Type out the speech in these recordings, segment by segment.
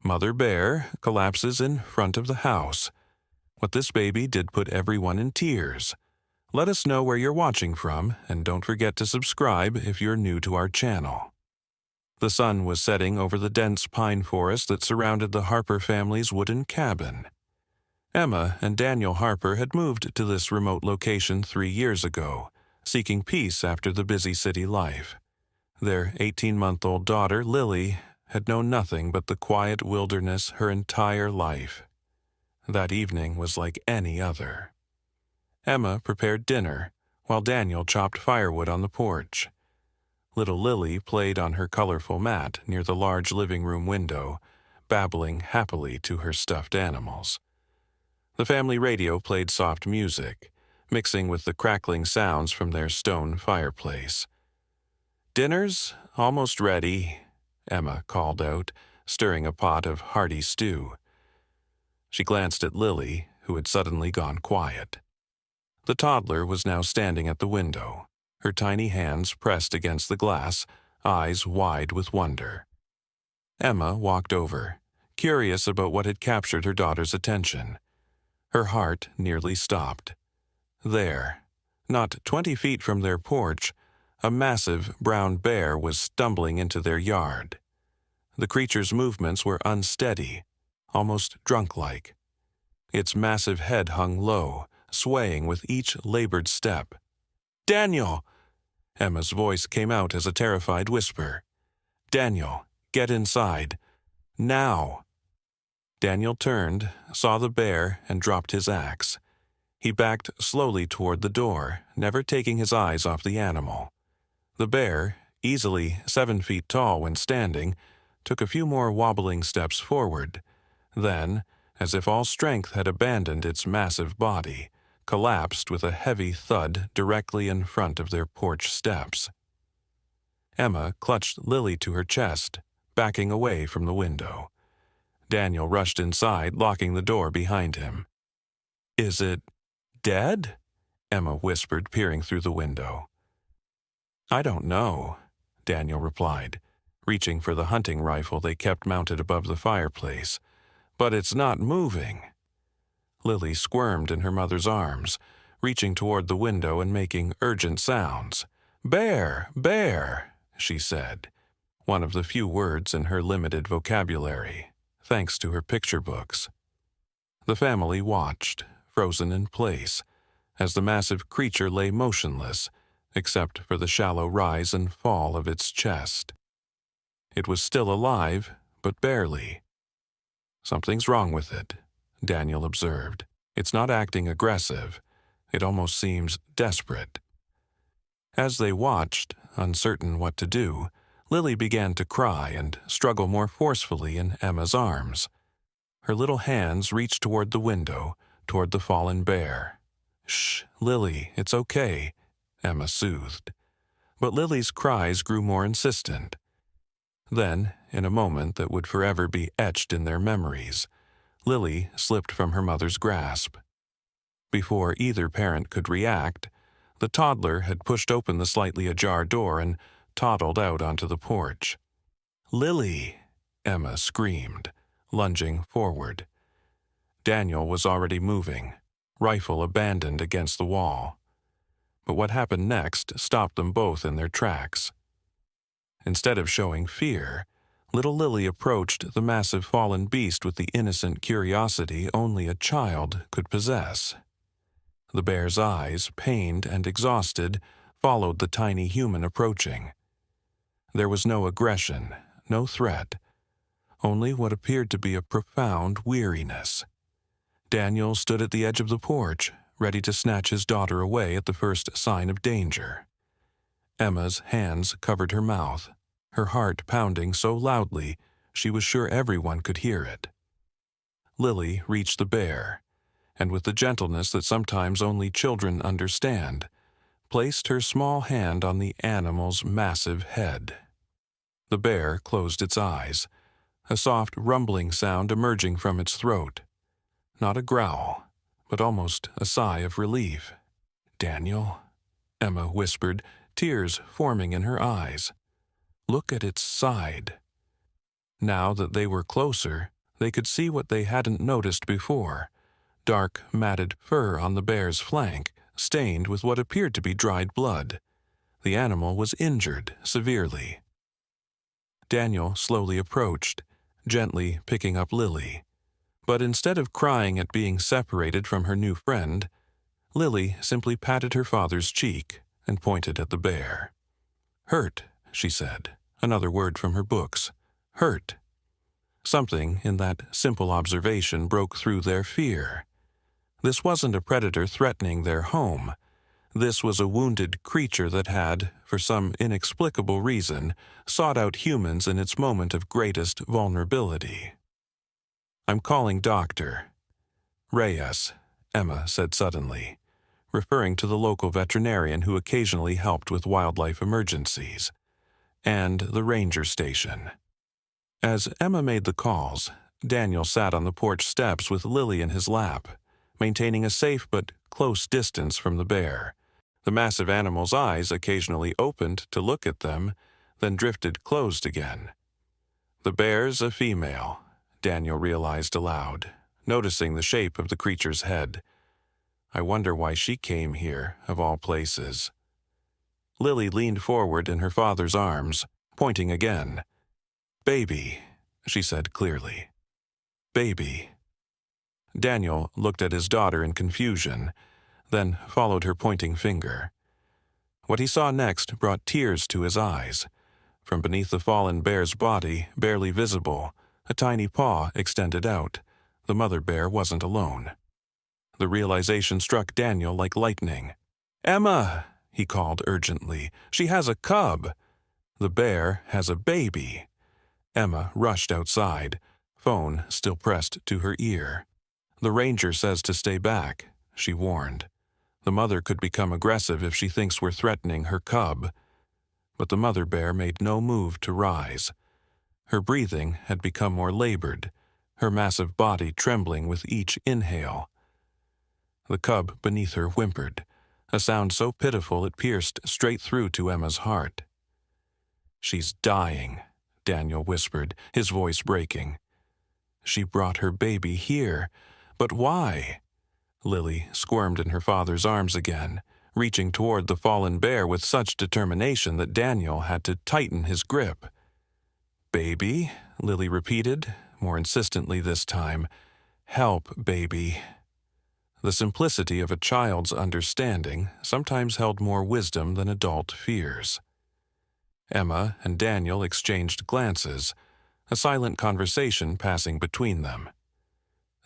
Mother Bear collapses in front of the house. What this baby did put everyone in tears. Let us know where you're watching from, and don't forget to subscribe if you're new to our channel. The sun was setting over the dense pine forest that surrounded the Harper family's wooden cabin. Emma and Daniel Harper had moved to this remote location 3 years ago, seeking peace after the busy city life. Their 18-month-old daughter, Lily, had known nothing but the quiet wilderness her entire life. That evening was like any other. Emma prepared dinner, while Daniel chopped firewood on the porch. Little Lily played on her colorful mat near the large living room window, babbling happily to her stuffed animals. The family radio played soft music, mixing with the crackling sounds from their stone fireplace. "Dinner's almost ready," Emma called out, stirring a pot of hearty stew. She glanced at Lily, who had suddenly gone quiet. The toddler was now standing at the window, her tiny hands pressed against the glass, eyes wide with wonder. Emma walked over, curious about what had captured her daughter's attention. Her heart nearly stopped. There, not 20 feet from their porch, a massive brown bear was stumbling into their yard. The creature's movements were unsteady, almost drunk-like. Its massive head hung low, swaying with each labored step. "Daniel!" Emma's voice came out as a terrified whisper. "Daniel, get inside. Now!" Daniel turned, saw the bear, and dropped his axe. He backed slowly toward the door, never taking his eyes off the animal. The bear, easily 7 feet tall when standing, took a few more wobbling steps forward. Then, as if all strength had abandoned its massive body, collapsed with a heavy thud directly in front of their porch steps. Emma clutched Lily to her chest, backing away from the window. Daniel rushed inside, locking the door behind him. "Is it dead?" Emma whispered, peering through the window. "I don't know," Daniel replied, reaching for the hunting rifle they kept mounted above the fireplace. "But it's not moving." Lily squirmed in her mother's arms, reaching toward the window and making urgent sounds. "Bear! Bear!" she said, one of the few words in her limited vocabulary, thanks to her picture books. The family watched, frozen in place, as the massive creature lay motionless, except for the shallow rise and fall of its chest. It was still alive, but barely. "Something's wrong with it," Daniel observed. "It's not acting aggressive. It almost seems desperate." As they watched, uncertain what to do, Lily began to cry and struggle more forcefully in Emma's arms. Her little hands reached toward the window, toward the fallen bear. "Shh, Lily, it's okay," Emma soothed. But Lily's cries grew more insistent. Then, in a moment that would forever be etched in their memories, Lily slipped from her mother's grasp. Before either parent could react, the toddler had pushed open the slightly ajar door and toddled out onto the porch. "Lily!" Emma screamed, lunging forward. Daniel was already moving, rifle abandoned against the wall. But what happened next stopped them both in their tracks. Instead of showing fear, little Lily approached the massive fallen beast with the innocent curiosity only a child could possess. The bear's eyes, pained and exhausted, followed the tiny human approaching. There was no aggression, no threat, only what appeared to be a profound weariness. Daniel stood at the edge of the porch, ready to snatch his daughter away at the first sign of danger. Emma's hands covered her mouth, her heart pounding so loudly she was sure everyone could hear it. Lily reached the bear, and with the gentleness that sometimes only children understand, placed her small hand on the animal's massive head. The bear closed its eyes, a soft rumbling sound emerging from its throat. Not a growl, but almost a sigh of relief. "Daniel," Emma whispered, tears forming in her eyes. "Look at its side." Now that they were closer, they could see what they hadn't noticed before: dark, matted fur on the bear's flank, stained with what appeared to be dried blood. The animal was injured severely. Daniel slowly approached, gently picking up Lily. But instead of crying at being separated from her new friend, Lily simply patted her father's cheek and pointed at the bear. "Hurt," she said, another word from her books. "Hurt." Something in that simple observation broke through their fear. This wasn't a predator threatening their home. This was a wounded creature that had, for some inexplicable reason, sought out humans in its moment of greatest vulnerability. "I'm calling Dr. Reyes," Emma said suddenly, referring to the local veterinarian who occasionally helped with wildlife emergencies, "and the ranger station." As Emma made the calls, Daniel sat on the porch steps with Lily in his lap, maintaining a safe but close distance from the bear. The massive animal's eyes occasionally opened to look at them, then drifted closed again. "The bear's a female," Daniel realized aloud, noticing the shape of the creature's head. "I wonder why she came here, of all places." Lily leaned forward in her father's arms, pointing again. "Baby," she said clearly. "Baby." Daniel looked at his daughter in confusion, then followed her pointing finger. What he saw next brought tears to his eyes. From beneath the fallen bear's body, barely visible, a tiny paw extended out. The mother bear wasn't alone. The realization struck Daniel like lightning. "Emma!" he called urgently. "She has a cub. The bear has a baby." Emma rushed outside, phone still pressed to her ear. "The ranger says to stay back," she warned. "The mother could become aggressive if she thinks we're threatening her cub." But the mother bear made no move to rise. Her breathing had become more labored, her massive body trembling with each inhale. The cub beneath her whimpered, a sound so pitiful it pierced straight through to Emma's heart. "She's dying," Daniel whispered, his voice breaking. "She brought her baby here, but why?" Lily squirmed in her father's arms again, reaching toward the fallen bear with such determination that Daniel had to tighten his grip. "Baby," Lily repeated, more insistently this time. "Help, baby." The simplicity of a child's understanding sometimes held more wisdom than adult fears. Emma and Daniel exchanged glances, a silent conversation passing between them.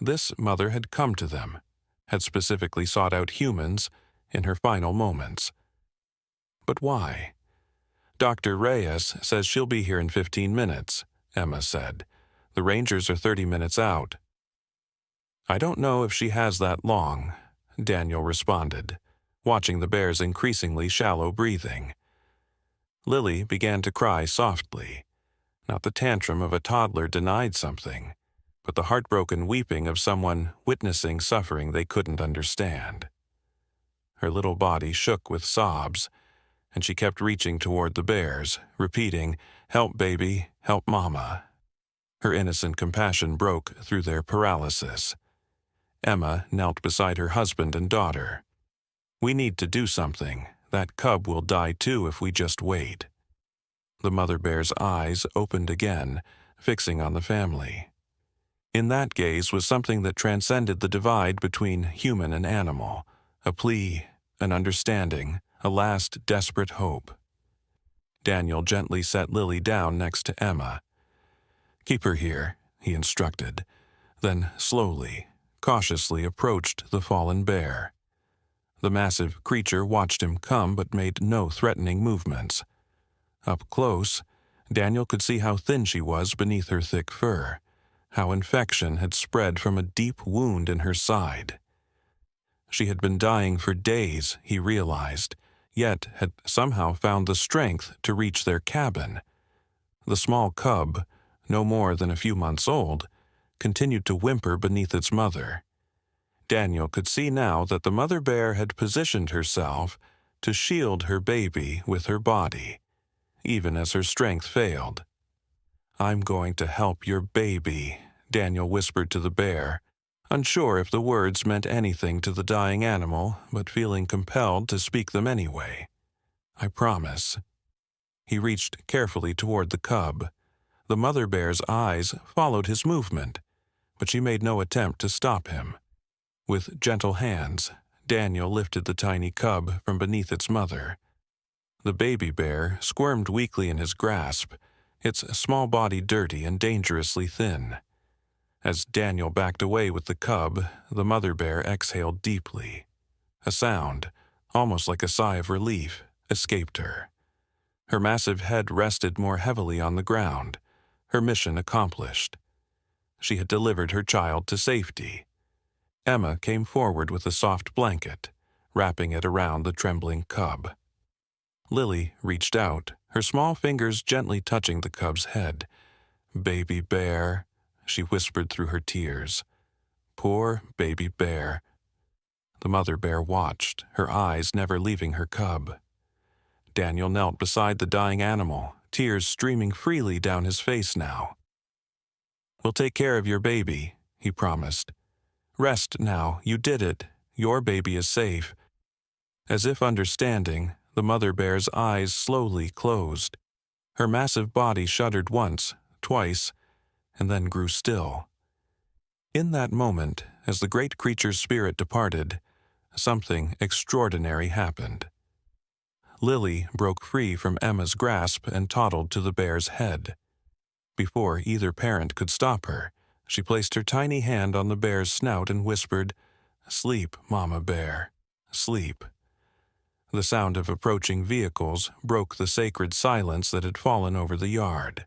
This mother had come to them, had specifically sought out humans in her final moments. But why? "Dr. Reyes says she'll be here in 15 minutes, Emma said. "The rangers are 30 minutes out." "I don't know if she has that long," Daniel responded, watching the bear's increasingly shallow breathing. Lily began to cry softly, not the tantrum of a toddler denied something, but the heartbroken weeping of someone witnessing suffering they couldn't understand. Her little body shook with sobs, and she kept reaching toward the bears, repeating, "Help, baby, help mama." Her innocent compassion broke through their paralysis. Emma knelt beside her husband and daughter. "We need to do something. That cub will die too if we just wait." The mother bear's eyes opened again, fixing on the family. In that gaze was something that transcended the divide between human and animal, a plea, an understanding, a last desperate hope. Daniel gently set Lily down next to Emma. "Keep her here," he instructed, then slowly, cautiously approached the fallen bear. The massive creature watched him come but made no threatening movements. Up close, Daniel could see how thin she was beneath her thick fur, how infection had spread from a deep wound in her side. She had been dying for days, he realized, yet had somehow found the strength to reach their cabin. The small cub, no more than a few months old, continued to whimper beneath its mother. Daniel could see now that the mother bear had positioned herself to shield her baby with her body, even as her strength failed. "I'm going to help your baby," Daniel whispered to the bear, unsure if the words meant anything to the dying animal, but feeling compelled to speak them anyway. "I promise." He reached carefully toward the cub. The mother bear's eyes followed his movement, but she made no attempt to stop him. With gentle hands, Daniel lifted the tiny cub from beneath its mother. The baby bear squirmed weakly in his grasp, its small body dirty and dangerously thin. As Daniel backed away with the cub, the mother bear exhaled deeply. A sound, almost like a sigh of relief, escaped her. Her massive head rested more heavily on the ground, her mission accomplished. She had delivered her child to safety. Emma came forward with a soft blanket, wrapping it around the trembling cub. Lily reached out, her small fingers gently touching the cub's head. "Baby bear," she whispered through her tears. "Poor baby bear." The mother bear watched, her eyes never leaving her cub. Daniel knelt beside the dying animal, tears streaming freely down his face now. "We'll take care of your baby," he promised. "Rest now, you did it. Your baby is safe." As if understanding, the mother bear's eyes slowly closed. Her massive body shuddered once, twice, and then grew still. In that moment, as the great creature's spirit departed, something extraordinary happened. Lily broke free from Emma's grasp and toddled to the bear's head. Before either parent could stop her, she placed her tiny hand on the bear's snout and whispered, "Sleep, Mama Bear, sleep." The sound of approaching vehicles broke the sacred silence that had fallen over the yard.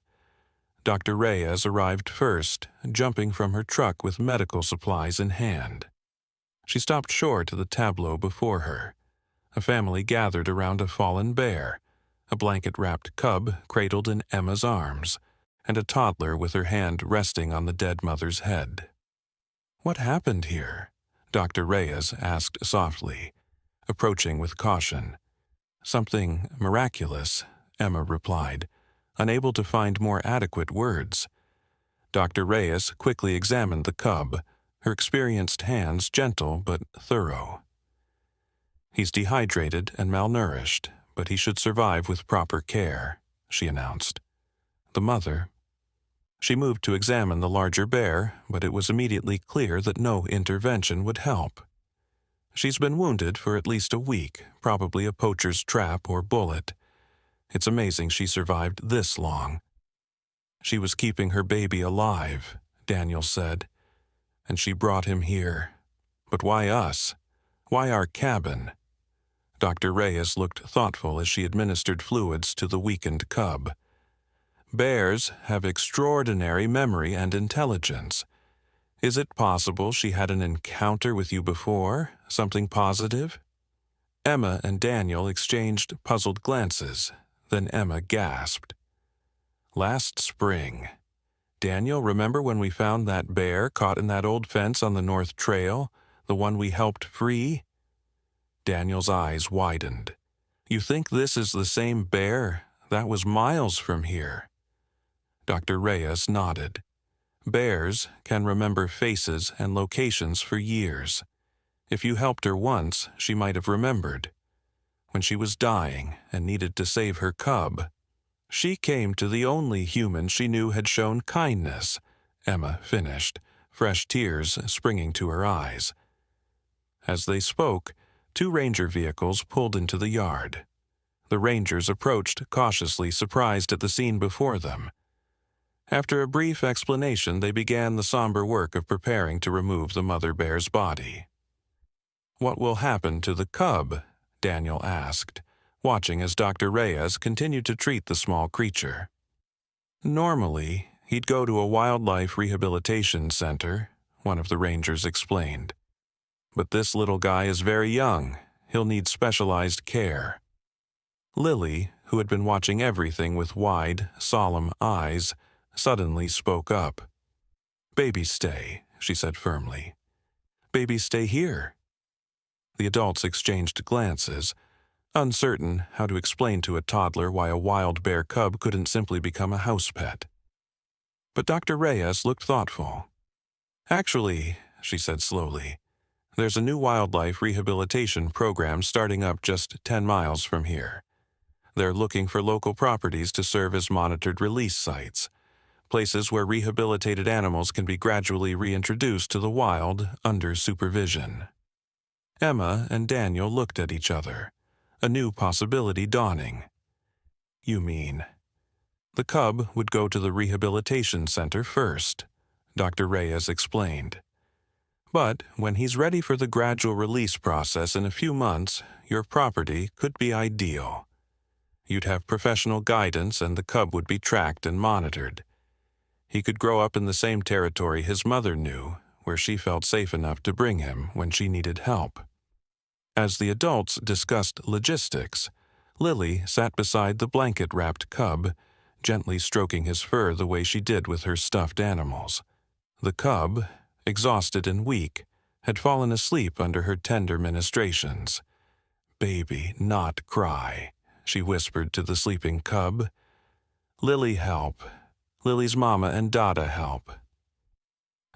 Dr. Reyes arrived first, jumping from her truck with medical supplies in hand. She stopped short of the tableau before her. A family gathered around a fallen bear, a blanket-wrapped cub cradled in Emma's arms, and a toddler with her hand resting on the dead mother's head. "What happened here?" Dr. Reyes asked softly, approaching with caution. "Something miraculous," Emma replied, unable to find more adequate words. Dr. Reyes quickly examined the cub, her experienced hands gentle but thorough. "He's dehydrated and malnourished, but he should survive with proper care," she announced. The mother. She moved to examine the larger bear, but it was immediately clear that no intervention would help. "She's been wounded for at least a week, probably a poacher's trap or bullet. It's amazing she survived this long." "She was keeping her baby alive," Daniel said, "and she brought him here. But why us? Why our cabin?" Dr. Reyes looked thoughtful as she administered fluids to the weakened cub. "Bears have extraordinary memory and intelligence. Is it possible she had an encounter with you before, something positive?" Emma and Daniel exchanged puzzled glances. Then Emma gasped. "Last spring. Daniel, remember when we found that bear caught in that old fence on the North Trail, the one we helped free?" Daniel's eyes widened. "You think this is the same bear? That was miles from here." Dr. Reyes nodded. "Bears can remember faces and locations for years. If you helped her once, she might have remembered. When she was dying and needed to save her cub, she came to the only human she knew had shown kindness," Emma finished, fresh tears springing to her eyes. As they spoke, 2 ranger vehicles pulled into the yard. The rangers approached cautiously, surprised at the scene before them. After a brief explanation, they began the somber work of preparing to remove the mother bear's body. "What will happen to the cub?" Daniel asked, watching as Dr. Reyes continued to treat the small creature. "Normally, he'd go to a wildlife rehabilitation center," one of the rangers explained. "But this little guy is very young. He'll need specialized care." Lily, who had been watching everything with wide, solemn eyes, suddenly spoke up. "Baby stay," she said firmly. "Baby stay here." The adults exchanged glances, uncertain how to explain to a toddler why a wild bear cub couldn't simply become a house pet. But Dr. Reyes looked thoughtful. Actually, she said slowly, there's a new wildlife rehabilitation program starting up just 10 miles from here. They're looking for local properties to serve as monitored release sites, places where rehabilitated animals can be gradually reintroduced to the wild under supervision. Emma and Daniel looked at each other, a new possibility dawning. You mean? The cub would go to the rehabilitation center first, Dr. Reyes explained. But when he's ready for the gradual release process in a few months, your property could be ideal. You'd have professional guidance and the cub would be tracked and monitored. He could grow up in the same territory his mother knew, where she felt safe enough to bring him when she needed help. As the adults discussed logistics, Lily sat beside the blanket-wrapped cub, gently stroking his fur the way she did with her stuffed animals. The cub, exhausted and weak, had fallen asleep under her tender ministrations. "Baby, not cry," she whispered to the sleeping cub. "Lily help. Lily's mama and Dada help."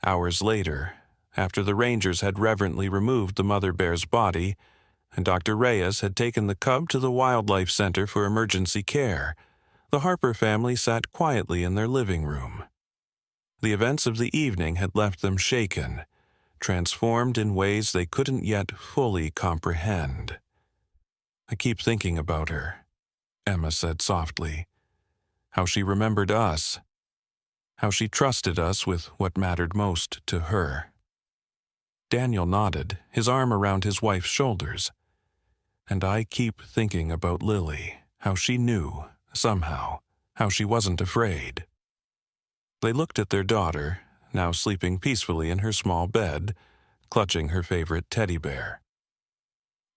Hours later, after the rangers had reverently removed the mother bear's body, and Dr. Reyes had taken the cub to the wildlife center for emergency care, the Harper family sat quietly in their living room. The events of the evening had left them shaken, transformed in ways they couldn't yet fully comprehend. "I keep thinking about her," Emma said softly. "How she remembered us. How she trusted us with what mattered most to her." Daniel nodded, his arm around his wife's shoulders. "And I keep thinking about Lily, how she knew, somehow, how she wasn't afraid." They looked at their daughter, now sleeping peacefully in her small bed, clutching her favorite teddy bear.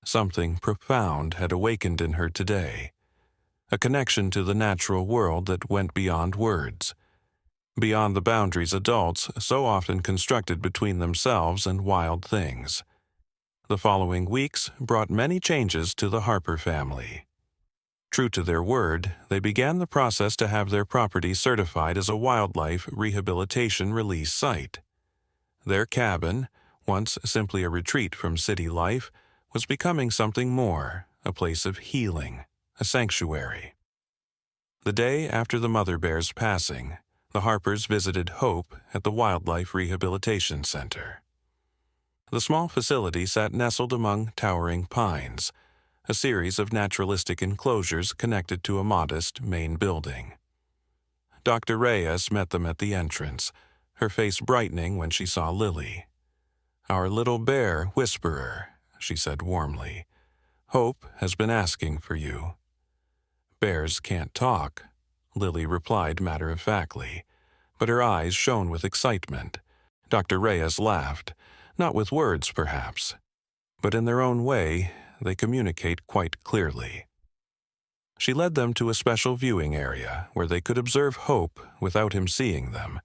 Something profound had awakened in her today, a connection to the natural world that went beyond words, beyond the boundaries adults so often constructed between themselves and wild things. The following weeks brought many changes to the Harper family. True to their word, they began the process to have their property certified as a wildlife rehabilitation release site. Their cabin, once simply a retreat from city life, was becoming something more, a place of healing, a sanctuary. The day after the mother bear's passing, the Harpers visited Hope at the Wildlife Rehabilitation Center. The small facility sat nestled among towering pines, a series of naturalistic enclosures connected to a modest main building. Dr. Reyes met them at the entrance, her face brightening when she saw Lily. "Our little bear whisperer," she said warmly. "Hope has been asking for you." "Bears can't talk," Lily replied matter-of-factly, but her eyes shone with excitement. Dr. Reyes laughed, not with words perhaps, but in their own way, they communicate quite clearly. She led them to a special viewing area where they could observe Hope without him seeing them,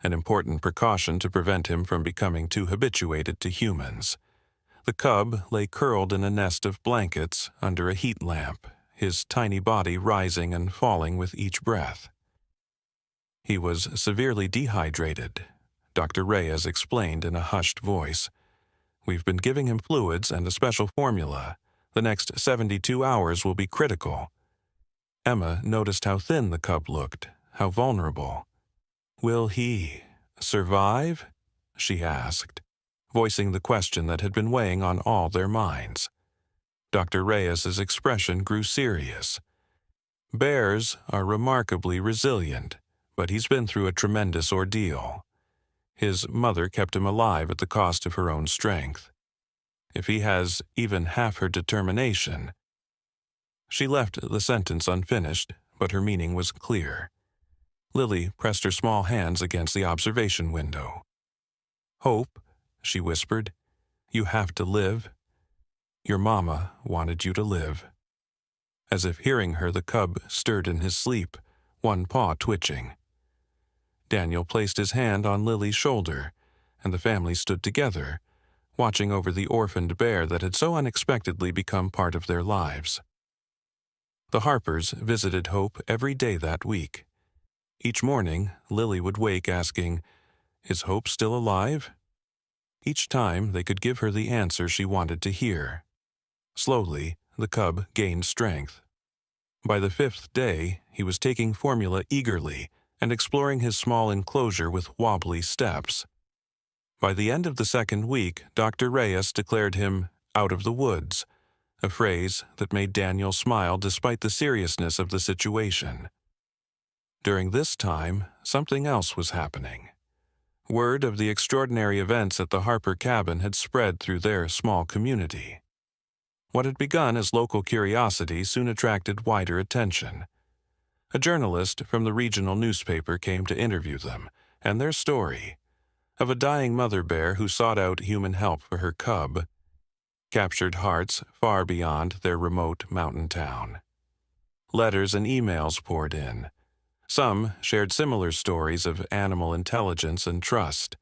an important precaution to prevent him from becoming too habituated to humans. The cub lay curled in a nest of blankets under a heat lamp, his tiny body rising and falling with each breath. He was severely dehydrated, Dr. Reyes explained in a hushed voice. "We've been giving him fluids and a special formula. The next 72 hours will be critical." Emma noticed how thin the cub looked, how vulnerable. "Will he survive?" she asked, voicing the question that had been weighing on all their minds. Dr. Reyes's expression grew serious. "Bears are remarkably resilient, but he's been through a tremendous ordeal. His mother kept him alive at the cost of her own strength. If he has even half her determination—" She left the sentence unfinished, but her meaning was clear. Lily pressed her small hands against the observation window. "Hope," she whispered, "you have to live. Your mama wanted you to live." As if hearing her, the cub stirred in his sleep, one paw twitching. Daniel placed his hand on Lily's shoulder, and the family stood together, watching over the orphaned bear that had so unexpectedly become part of their lives. The Harpers visited Hope every day that week. Each morning, Lily would wake asking, Is Hope still alive? Each time they could give her the answer she wanted to hear. Slowly, the cub gained strength. By the 5th day, he was taking formula eagerly and exploring his small enclosure with wobbly steps. By the end of the 2nd week, Dr. Reyes declared him out of the woods, a phrase that made Daniel smile despite the seriousness of the situation. During this time, something else was happening. Word of the extraordinary events at the Harper cabin had spread through their small community. What had begun as local curiosity soon attracted wider attention. A journalist from the regional newspaper came to interview them, and their story, of a dying mother bear who sought out human help for her cub, captured hearts far beyond their remote mountain town. Letters and emails poured in. Some shared similar stories of animal intelligence and trust.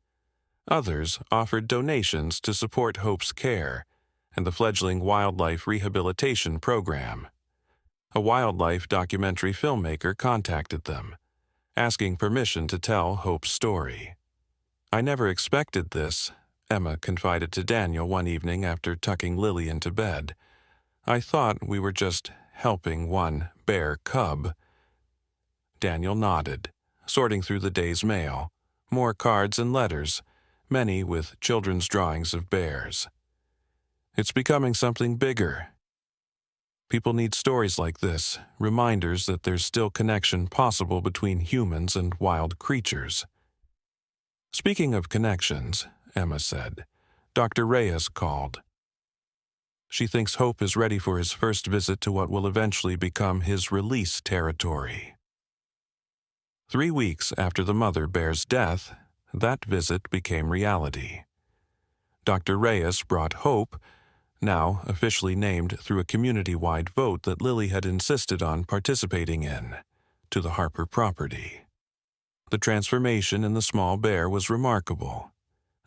Others offered donations to support Hope's care and the fledgling wildlife rehabilitation program. A wildlife documentary filmmaker contacted them, asking permission to tell Hope's story. "I never expected this," Emma confided to Daniel one evening after tucking Lily into bed. "I thought we were just helping one bear cub." Daniel nodded, sorting through the day's mail, more cards and letters, many with children's drawings of bears. "It's becoming something bigger. People need stories like this, reminders that there's still connection possible between humans and wild creatures." "Speaking of connections," Emma said, "Dr. Reyes called. She thinks Hope is ready for his first visit to what will eventually become his release territory." 3 weeks after the mother bear's death, that visit became reality. Dr. Reyes brought Hope, now officially named through a community-wide vote that Lily had insisted on participating in, to the Harper property. The transformation in the small bear was remarkable.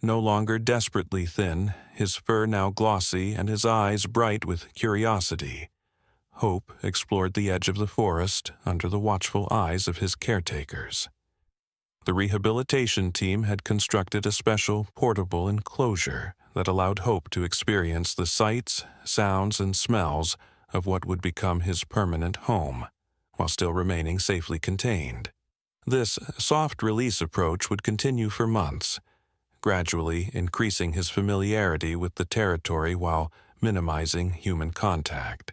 No longer desperately thin, his fur now glossy and his eyes bright with curiosity, Hope explored the edge of the forest under the watchful eyes of his caretakers. The rehabilitation team had constructed a special portable enclosure that allowed Hope to experience the sights, sounds, and smells of what would become his permanent home, while still remaining safely contained. This soft-release approach would continue for months, gradually increasing his familiarity with the territory while minimizing human contact.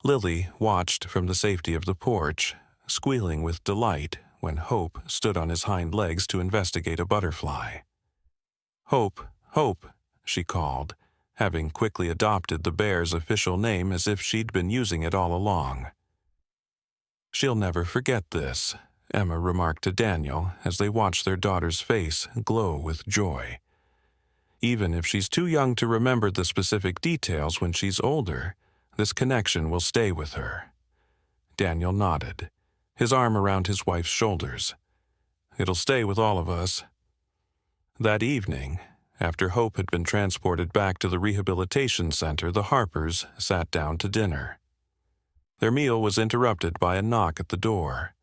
Lily watched from the safety of the porch, squealing with delight when Hope stood on his hind legs to investigate a butterfly. "Hope, Hope," she called, having quickly adopted the bear's official name as if she'd been using it all along. "She'll never forget this," Emma remarked to Daniel as they watched their daughter's face glow with joy. "Even if she's too young to remember the specific details when she's older, this connection will stay with her." Daniel nodded, his arm around his wife's shoulders. "It'll stay with all of us." That evening, after Hope had been transported back to the rehabilitation center, the Harpers sat down to dinner. Their meal was interrupted by a knock at the door.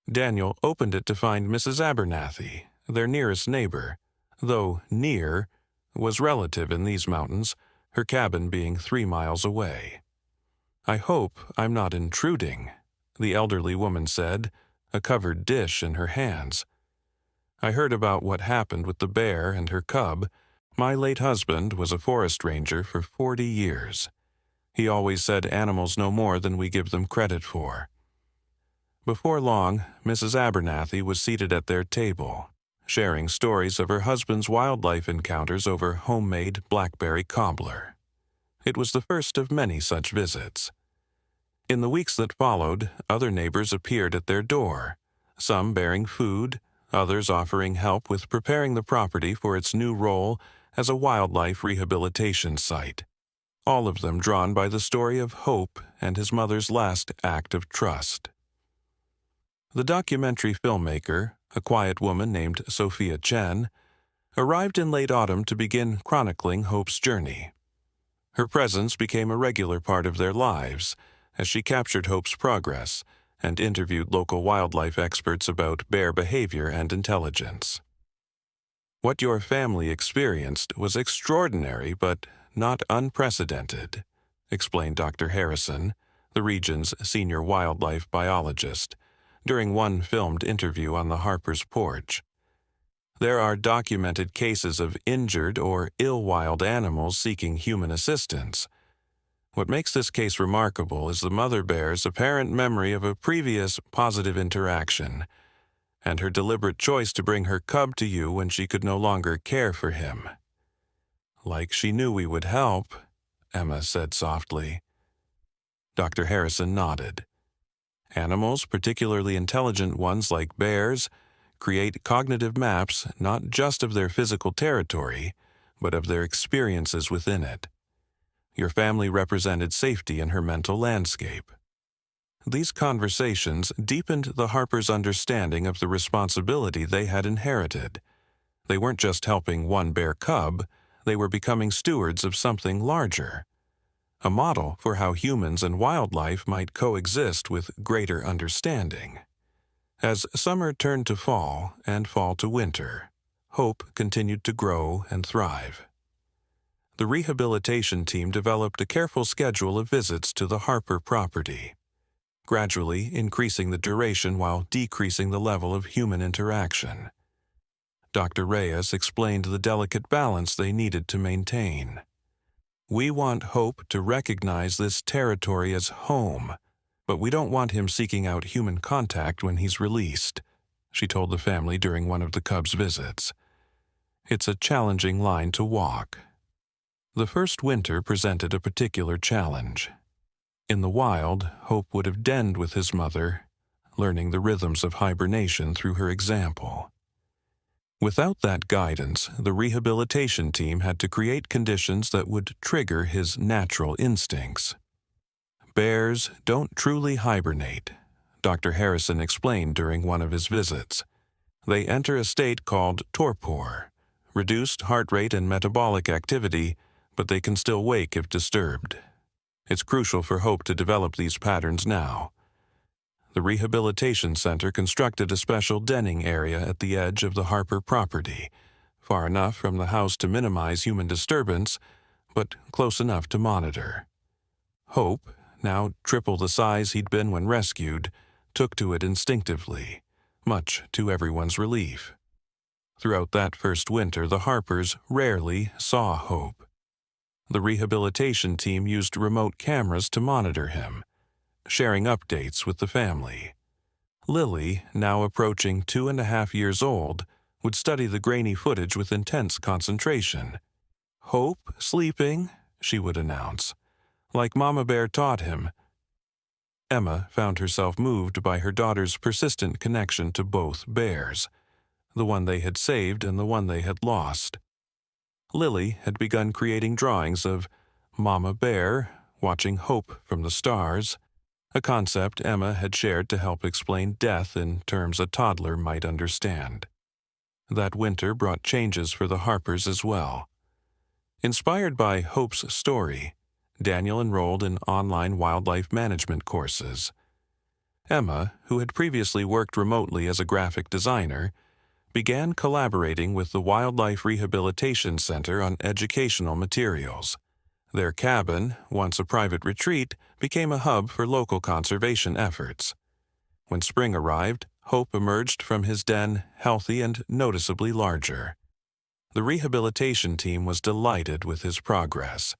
Daniel opened it to find Mrs. Abernathy, their nearest neighbor, though near was relative in these mountains, her cabin being 3 miles away. "I hope I'm not intruding," the elderly woman said, a covered dish in her hands. "I heard about what happened with the bear and her cub. My late husband was a forest ranger for 40 years. He always said animals know more than we give them credit for." Before long, Mrs. Abernathy was seated at their table, sharing stories of her husband's wildlife encounters over homemade blackberry cobbler. It was the first of many such visits. In the weeks that followed, other neighbors appeared at their door, some bearing food, others offering help with preparing the property for its new role as a wildlife rehabilitation site, all of them drawn by the story of Hope and his mother's last act of trust. The documentary filmmaker, a quiet woman named Sophia Chen, arrived in late autumn to begin chronicling Hope's journey. Her presence became a regular part of their lives as she captured Hope's progress and interviewed local wildlife experts about bear behavior and intelligence. What your family experienced was extraordinary but not unprecedented, explained Dr. Harrison, the region's senior wildlife biologist, during one filmed interview on the Harper's porch. There are documented cases of injured or ill wild animals seeking human assistance. What makes this case remarkable is the mother bear's apparent memory of a previous positive interaction, and her deliberate choice to bring her cub to you when she could no longer care for him. Like she knew we would help, Emma said softly. Dr. Harrison nodded. Animals, particularly intelligent ones like bears, create cognitive maps not just of their physical territory, but of their experiences within it. Your family represented safety in her mental landscape. These conversations deepened the Harpers' understanding of the responsibility they had inherited. They weren't just helping one bear cub, they were becoming stewards of something larger. A model for how humans and wildlife might coexist with greater understanding. As summer turned to fall and fall to winter, hope continued to grow and thrive. The rehabilitation team developed a careful schedule of visits to the Harper property, gradually increasing the duration while decreasing the level of human interaction. Dr. Reyes explained the delicate balance they needed to maintain. We want Hope to recognize this territory as home, but we don't want him seeking out human contact when he's released, she told the family during one of the cub's visits. It's a challenging line to walk. The first winter presented a particular challenge. In the wild, Hope would have denned with his mother, learning the rhythms of hibernation through her example. Without that guidance, the rehabilitation team had to create conditions that would trigger his natural instincts. Bears don't truly hibernate, Dr. Harrison explained during one of his visits. They enter a state called torpor, reduced heart rate and metabolic activity, but they can still wake if disturbed. It's crucial for Hope to develop these patterns now. The rehabilitation center constructed a special denning area at the edge of the Harper property, far enough from the house to minimize human disturbance, but close enough to monitor. Hope, now triple the size he'd been when rescued, took to it instinctively, much to everyone's relief. Throughout that first winter, the Harpers rarely saw Hope. The rehabilitation team used remote cameras to monitor him, sharing updates with the family. Lily, now approaching 2.5 years old, would study the grainy footage with intense concentration. "Hope sleeping," she would announce, like Mama Bear taught him. Emma found herself moved by her daughter's persistent connection to both bears, the one they had saved and the one they had lost. Lily had begun creating drawings of Mama Bear watching Hope from the stars, a concept Emma had shared to help explain death in terms a toddler might understand. That winter brought changes for the Harpers as well. Inspired by Hope's story, Daniel enrolled in online wildlife management courses. Emma, who had previously worked remotely as a graphic designer, began collaborating with the Wildlife Rehabilitation Center on educational materials. Their cabin, once a private retreat, became a hub for local conservation efforts. When spring arrived, Hope emerged from his den healthy and noticeably larger. The rehabilitation team was delighted with his progress.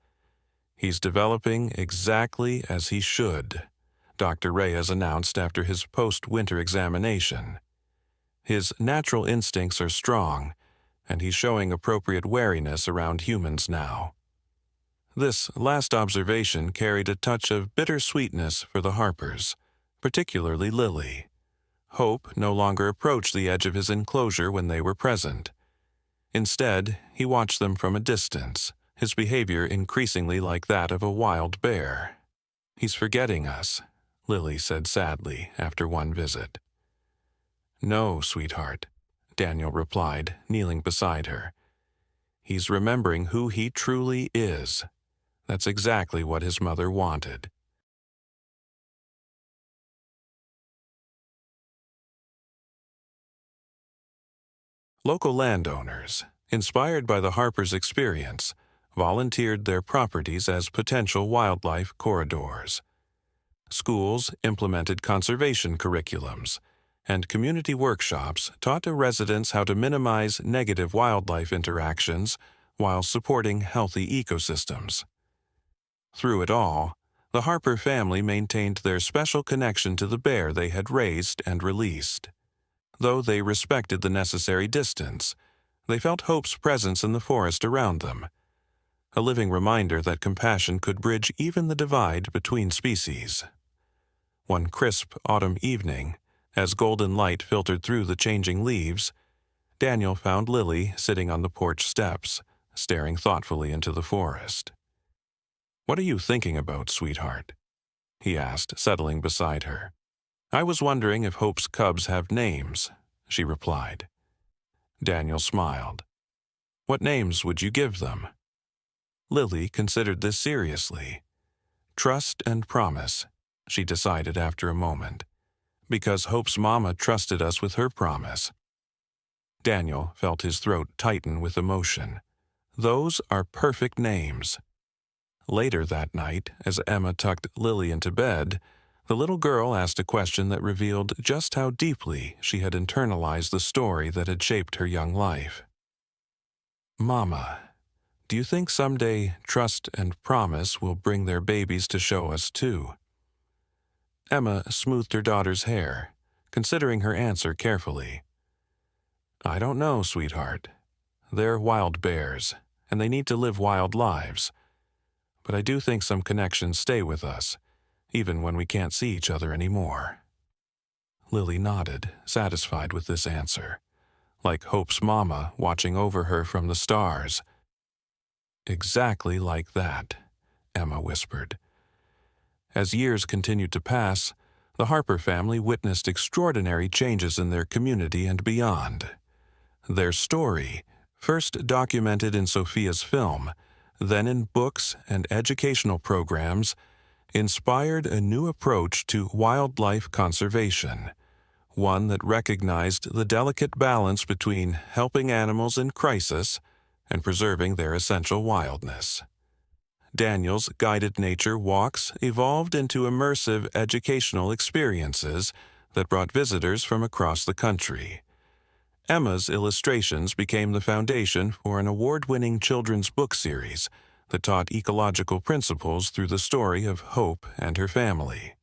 "He's developing exactly as he should," Dr. Reyes announced after his post-winter examination. "His natural instincts are strong, and he's showing appropriate wariness around humans now." This last observation carried a touch of bittersweetness for the Harpers, particularly Lily. Hope no longer approached the edge of his enclosure when they were present. Instead, he watched them from a distance, his behavior increasingly like that of a wild bear. "He's forgetting us," Lily said sadly after one visit. "No, sweetheart," Daniel replied, kneeling beside her. "He's remembering who he truly is. That's exactly what his mother wanted." Local landowners, inspired by the Harpers' experience, volunteered their properties as potential wildlife corridors. Schools implemented conservation curriculums, and community workshops taught residents how to minimize negative wildlife interactions while supporting healthy ecosystems. Through it all, the Harper family maintained their special connection to the bear they had raised and released. Though they respected the necessary distance, they felt Hope's presence in the forest around them, a living reminder that compassion could bridge even the divide between species. One crisp autumn evening, as golden light filtered through the changing leaves, Daniel found Lily sitting on the porch steps, staring thoughtfully into the forest. "What are you thinking about, sweetheart?" he asked, settling beside her. "I was wondering if Hope's cubs have names," she replied. Daniel smiled. "What names would you give them?" Lily considered this seriously. "Trust and Promise," she decided after a moment, "because Hope's mama trusted us with her promise." Daniel felt his throat tighten with emotion. Those are perfect names. Later that night, as Emma tucked Lily into bed, the little girl asked a question that revealed just how deeply she had internalized the story that had shaped her young life. "Mama, do you think someday Trust and Promise will bring their babies to show us too?" Emma smoothed her daughter's hair, considering her answer carefully. "I don't know, sweetheart. They're wild bears, and they need to live wild lives. But I do think some connections stay with us, even when we can't see each other anymore." Lily nodded, satisfied with this answer, like Hope's mama watching over her from the stars. "Exactly like that," Emma whispered. As years continued to pass, the Harper family witnessed extraordinary changes in their community and beyond. Their story, first documented in Sophia's film, then in books and educational programs, inspired a new approach to wildlife conservation, one that recognized the delicate balance between helping animals in crisis and preserving their essential wildness. Daniel's guided nature walks evolved into immersive educational experiences that brought visitors from across the country. Emma's illustrations became the foundation for an award-winning children's book series that taught ecological principles through the story of Hope and her family.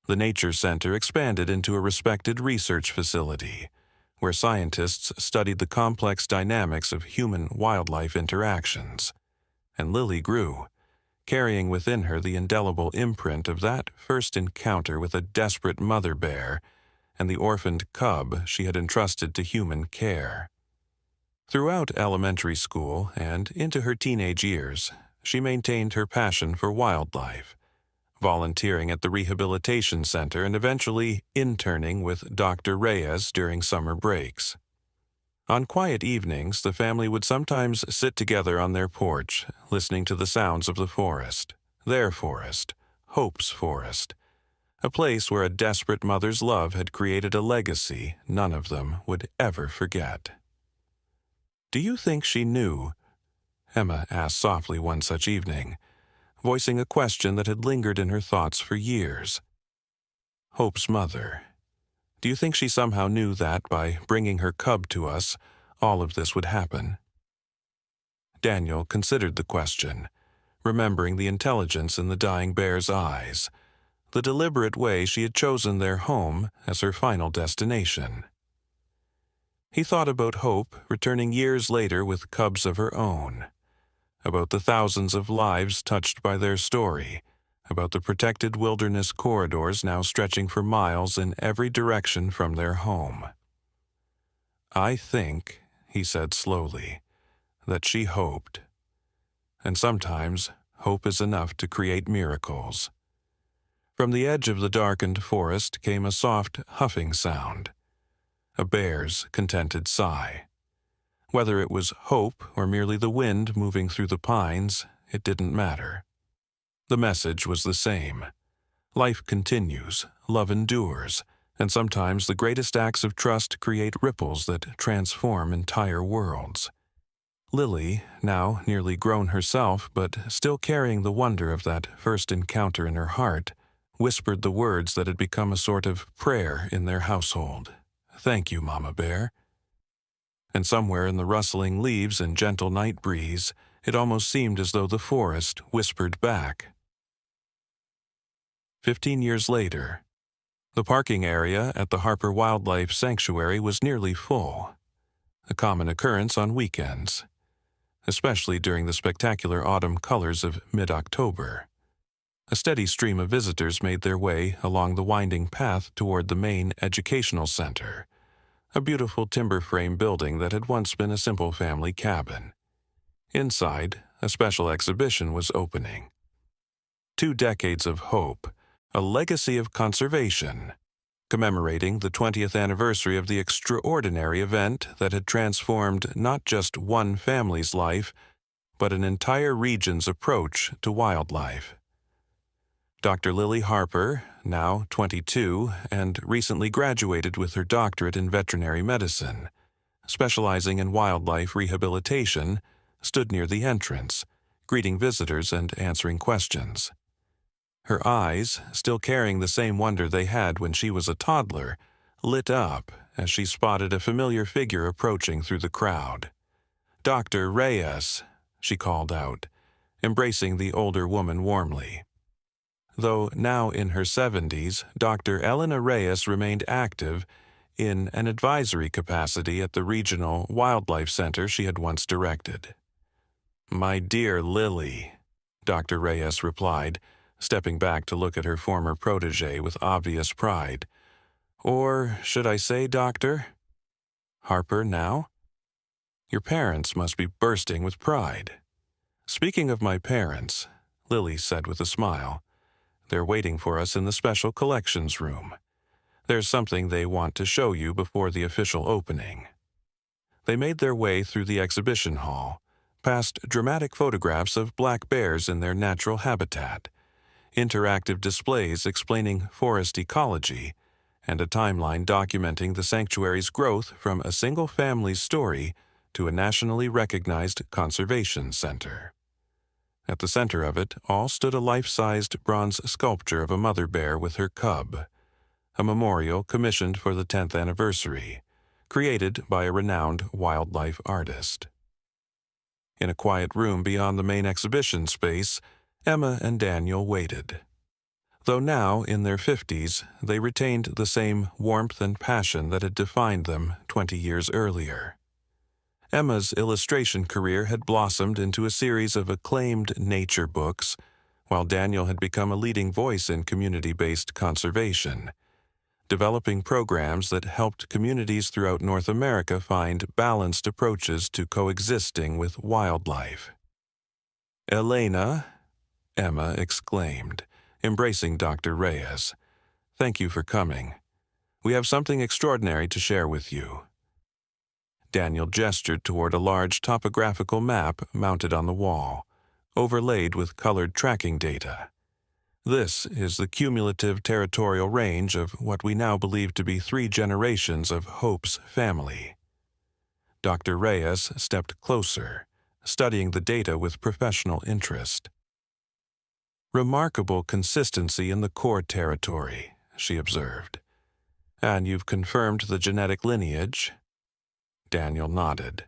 The Nature Center expanded into a respected research facility, where scientists studied the complex dynamics of human-wildlife interactions. And Lily grew, carrying within her the indelible imprint of that first encounter with a desperate mother bear and the orphaned cub she had entrusted to human care. Throughout elementary school and into her teenage years, she maintained her passion for wildlife, volunteering at the rehabilitation center and eventually interning with Dr. Reyes during summer breaks. On quiet evenings, the family would sometimes sit together on their porch, listening to the sounds of the forest, their forest, Hope's forest, a place where a desperate mother's love had created a legacy none of them would ever forget. "Do you think she knew?" Emma asked softly one such evening, voicing a question that had lingered in her thoughts for years. Hope's mother. Do you think she somehow knew that by bringing her cub to us, all of this would happen? Daniel considered the question, remembering the intelligence in the dying bear's eyes, the deliberate way she had chosen their home as her final destination. He thought about Hope returning years later with cubs of her own, about the thousands of lives touched by their story, about the protected wilderness corridors now stretching for miles in every direction from their home. "I think," he said slowly, "that she hoped. And sometimes hope is enough to create miracles." From the edge of the darkened forest came a soft huffing sound, a bear's contented sigh. Whether it was hope or merely the wind moving through the pines, it didn't matter. The message was the same. Life continues, love endures, And sometimes the greatest acts of trust create ripples that transform entire worlds. Lily, now nearly grown herself but still carrying the wonder of that first encounter in her heart, whispered the words that had become a sort of prayer in their household. "Thank you, Mama Bear." And somewhere in the rustling leaves and gentle night breeze, it almost seemed as though the forest whispered back. 15 years later, the parking area at the Harper Wildlife Sanctuary was nearly full, a common occurrence on weekends, especially during the spectacular autumn colors of mid-October. A steady stream of visitors made their way along the winding path toward the main educational center, a beautiful timber frame building that had once been a simple family cabin. Inside, a special exhibition was opening. 2 decades of hope, a legacy of conservation, commemorating the 20th anniversary of the extraordinary event that had transformed not just one family's life, but an entire region's approach to wildlife. Dr. Lily Harper, now 22 and recently graduated with her doctorate in veterinary medicine, specializing in wildlife rehabilitation, stood near the entrance, greeting visitors and answering questions. Her eyes, still carrying the same wonder they had when she was a toddler, lit up as she spotted a familiar figure approaching through the crowd. "Dr. Reyes," she called out, embracing the older woman warmly. Though now in her 70s, Dr. Elena Reyes remained active in an advisory capacity at the regional wildlife center she had once directed. "My dear Lily," Dr. Reyes replied, stepping back to look at her former protege with obvious pride. "Or should I say, Doctor? Harper now? Your parents must be bursting with pride." "Speaking of my parents," Lily said with a smile, "they're waiting for us in the special collections room. There's something they want to show you before the official opening." They made their way through the exhibition hall, past dramatic photographs of black bears in their natural habitat, interactive displays explaining forest ecology, and a timeline documenting the sanctuary's growth from a single family's story to a nationally recognized conservation center. At the center of it all stood a life-sized bronze sculpture of a mother bear with her cub, a memorial commissioned for the 10th anniversary, created by a renowned wildlife artist. In a quiet room beyond the main exhibition space, Emma and Daniel waited. Though now in their 50s, they retained the same warmth and passion that had defined them 20 years earlier. Emma's illustration career had blossomed into a series of acclaimed nature books, while Daniel had become a leading voice in community-based conservation, developing programs that helped communities throughout North America find balanced approaches to coexisting with wildlife. "Elena," Emma exclaimed, embracing Dr. Reyes, "thank you for coming. We have something extraordinary to share with you." Daniel gestured toward a large topographical map mounted on the wall, overlaid with colored tracking data. "This is the cumulative territorial range of what we now believe to be 3 generations of Hope's family." Dr. Reyes stepped closer, studying the data with professional interest. "Remarkable consistency in the core territory," she observed. "And you've confirmed the genetic lineage?" Daniel nodded.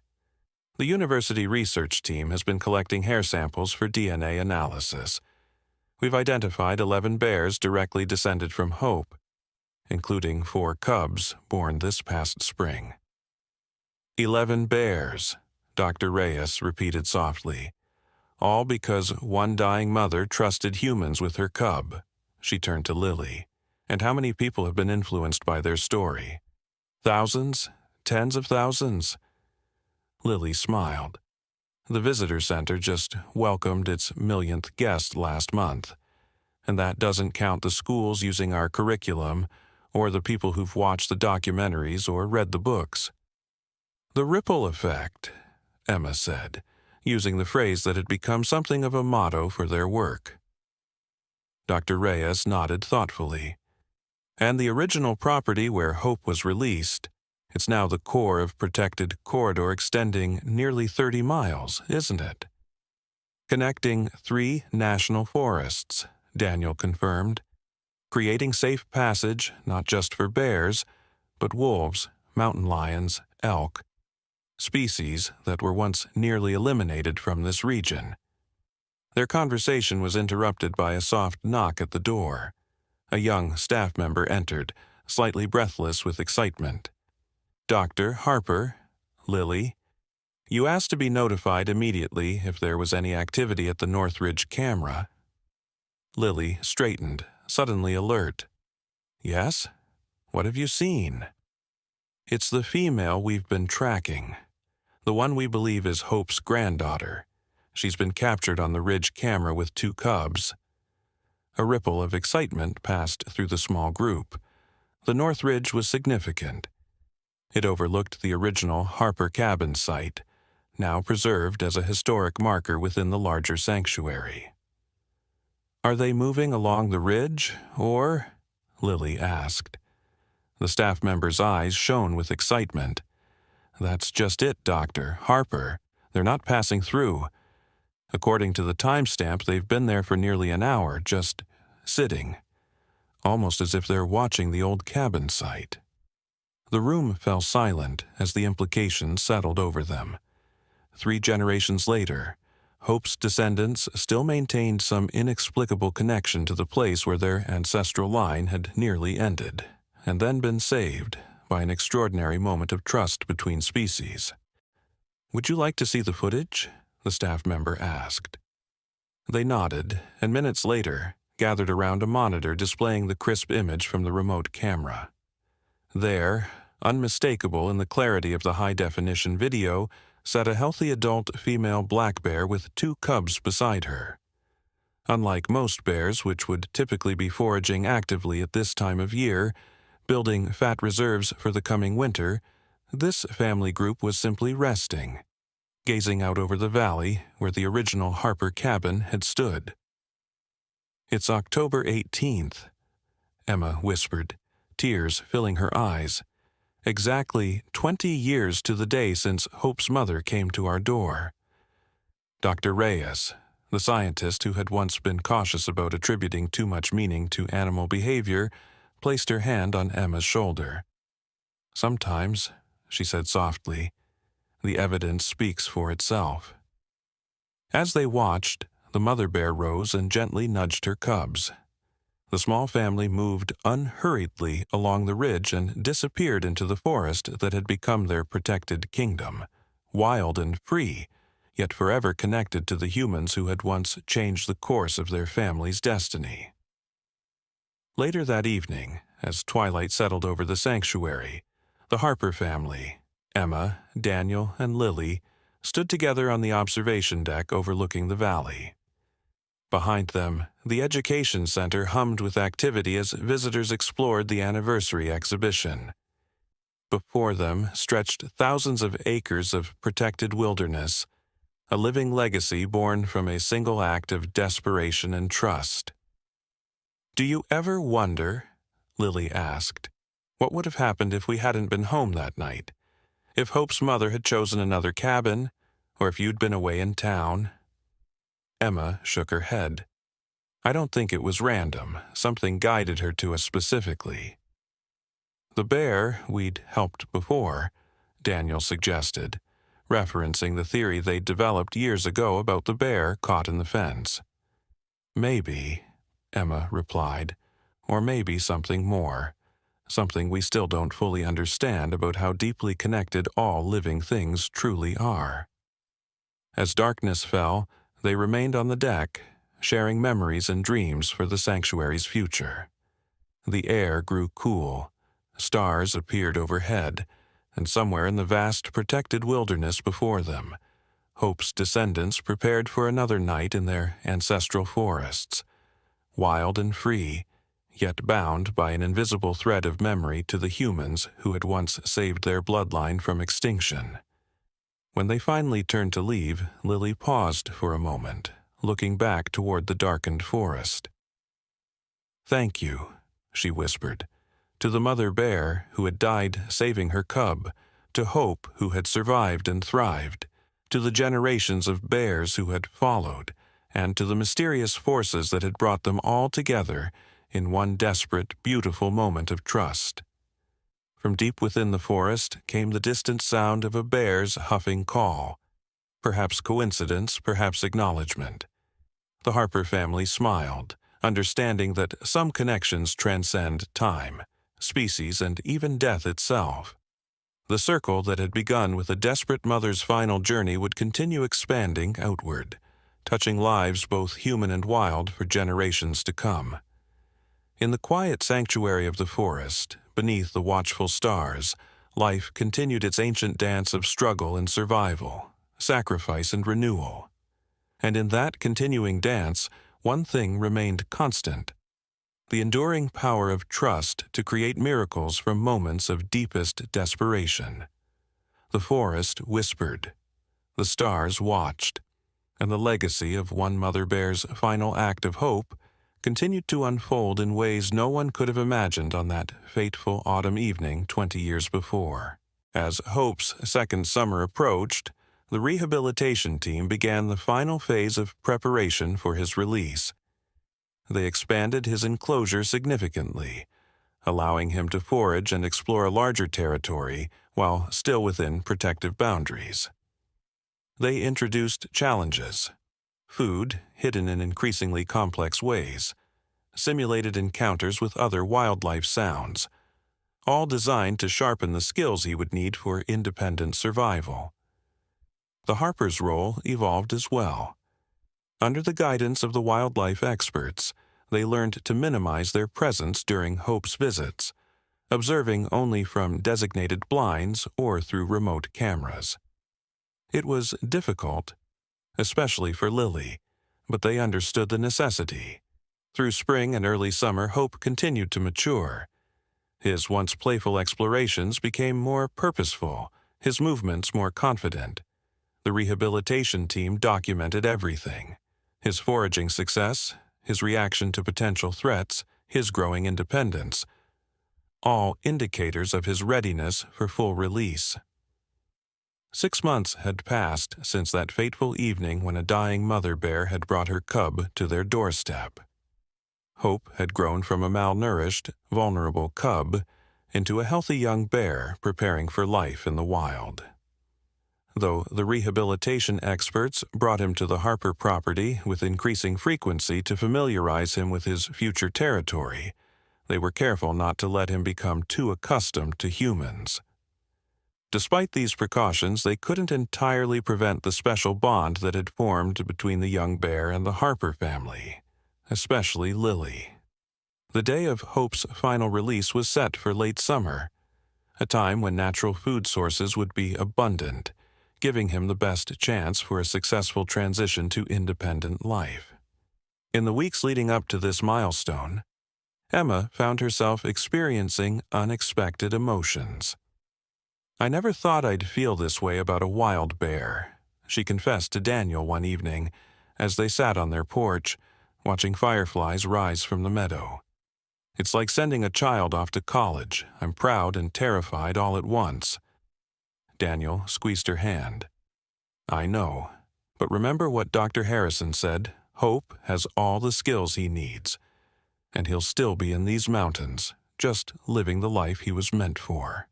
"The university research team has been collecting hair samples for DNA analysis. We've identified 11 bears directly descended from Hope, including 4 cubs born this past spring." 11 bears, Dr. Reyes repeated softly. "All because one dying mother trusted humans with her cub." She turned to Lily. "And how many people have been influenced by their story? Thousands? Tens of thousands?" Lily smiled. "The visitor center just welcomed its millionth guest last month, and that doesn't count the schools using our curriculum or the people who've watched the documentaries or read the books." "The ripple effect," Emma said, using the phrase that had become something of a motto for their work. Dr. Reyes nodded thoughtfully. And the original property where Hope was released, it's now the core of protected corridor extending nearly 30 miles, isn't it? Connecting 3 national forests, Daniel confirmed, creating safe passage not just for bears, but wolves, mountain lions, elk, species that were once nearly eliminated from this region. Their conversation was interrupted by a soft knock at the door. A young staff member entered, slightly breathless with excitement. "Dr. Harper, Lily, you asked to be notified immediately if there was any activity at the Northridge camera." Lily straightened, suddenly alert. "Yes? What have you seen?" "It's the female we've been tracking. The one we believe is Hope's granddaughter. She's been captured on the Ridge camera with 2 cubs." A ripple of excitement passed through the small group. The Northridge was significant. It overlooked the original Harper Cabin site, now preserved as a historic marker within the larger sanctuary. "Are they moving along the ridge, or?" Lily asked. The staff member's eyes shone with excitement. "That's just it, Doctor. Harper. They're not passing through. According to the timestamp, they've been there for nearly an hour, just sitting, almost as if they're watching the old cabin site." The room fell silent as the implications settled over them. 3 generations later, Hope's descendants still maintained some inexplicable connection to the place where their ancestral line had nearly ended, and then been saved by an extraordinary moment of trust between species. "Would you like to see the footage?" the staff member asked. They nodded, and minutes later gathered around a monitor displaying the crisp image from the remote camera. There, unmistakable in the clarity of the high-definition video, sat a healthy adult female black bear with 2 cubs beside her. Unlike most bears, which would typically be foraging actively at this time of year, building fat reserves for the coming winter, this family group was simply resting, gazing out over the valley where the original Harper cabin had stood. "It's October 18th, Emma whispered, tears filling her eyes. "Exactly 20 years to the day since Hope's mother came to our door." Dr. Reyes, the scientist who had once been cautious about attributing too much meaning to animal behavior, placed her hand on Emma's shoulder. "Sometimes," she said softly, "the evidence speaks for itself." As they watched, the mother bear rose and gently nudged her cubs. The small family moved unhurriedly along the ridge and disappeared into the forest that had become their protected kingdom, wild and free, yet forever connected to the humans who had once changed the course of their family's destiny. Later that evening, as twilight settled over the sanctuary, the Harper family, Emma, Daniel, and Lily, stood together on the observation deck overlooking the valley. Behind them, the education center hummed with activity as visitors explored the anniversary exhibition. Before them stretched thousands of acres of protected wilderness, a living legacy born from a single act of desperation and trust. "Do you ever wonder," Lily asked, "what would have happened if we hadn't been home that night? If Hope's mother had chosen another cabin, or if you'd been away in town?" Emma shook her head. "I don't think it was random. Something guided her to us specifically." "The bear we'd helped before," Daniel suggested, referencing the theory they'd developed years ago about the bear caught in the fence. "Maybe," Emma replied, "or maybe something more, something we still don't fully understand about how deeply connected all living things truly are." As darkness fell, they remained on the deck, sharing memories and dreams for the sanctuary's future. The air grew cool, stars appeared overhead, and somewhere in the vast protected wilderness before them, Hope's descendants prepared for another night in their ancestral forests, wild and free, yet bound by an invisible thread of memory to the humans who had once saved their bloodline from extinction. When they finally turned to leave, Lily paused for a moment, looking back toward the darkened forest. "Thank you," she whispered. to the mother bear who had died saving her cub, to Hope who had survived and thrived, to the generations of bears who had followed, and to the mysterious forces that had brought them all together in one desperate, beautiful moment of trust. From deep within the forest came the distant sound of a bear's huffing call. Perhaps coincidence, perhaps acknowledgement. The Harper family smiled, understanding that some connections transcend time, species, and even death itself. The circle that had begun with a desperate mother's final journey would continue expanding outward, touching lives both human and wild for generations to come. In the quiet sanctuary of the forest, beneath the watchful stars, life continued its ancient dance of struggle and survival, sacrifice and renewal. And in that continuing dance, one thing remained constant: the enduring power of trust to create miracles from moments of deepest desperation. The forest whispered, the stars watched, and the legacy of one mother bear's final act of hope continued to unfold in ways no one could have imagined on that fateful autumn evening 20 years before. As Hope's second summer approached, the rehabilitation team began the final phase of preparation for his release. They expanded his enclosure significantly, allowing him to forage and explore a larger territory while still within protective boundaries. They introduced challenges: food hidden in increasingly complex ways, simulated encounters with other wildlife sounds, all designed to sharpen the skills he would need for independent survival. The Harper's role evolved as well. Under the guidance of the wildlife experts, they learned to minimize their presence during Hope's visits, observing only from designated blinds or through remote cameras. It was difficult, especially for Lily, but they understood the necessity. Through spring and early summer, Hope continued to mature. His once playful explorations became more purposeful, his movements more confident. The rehabilitation team documented everything: his foraging success, his reaction to potential threats, his growing independence, all indicators of his readiness for full release. 6 months had passed since that fateful evening when a dying mother bear had brought her cub to their doorstep. Hope had grown from a malnourished, vulnerable cub into a healthy young bear preparing for life in the wild. Though the rehabilitation experts brought him to the Harper property with increasing frequency to familiarize him with his future territory, they were careful not to let him become too accustomed to humans. Despite these precautions, they couldn't entirely prevent the special bond that had formed between the young bear and the Harper family, especially Lily. The day of Hope's final release was set for late summer, a time when natural food sources would be abundant, giving him the best chance for a successful transition to independent life. In the weeks leading up to this milestone, Emma found herself experiencing unexpected emotions. "I never thought I'd feel this way about a wild bear," she confessed to Daniel one evening as they sat on their porch, watching fireflies rise from the meadow. "It's like sending a child off to college. I'm proud and terrified all at once." Daniel squeezed her hand. "I know, but remember what Dr. Harrison said: Hope has all the skills he needs, and he'll still be in these mountains, just living the life he was meant for."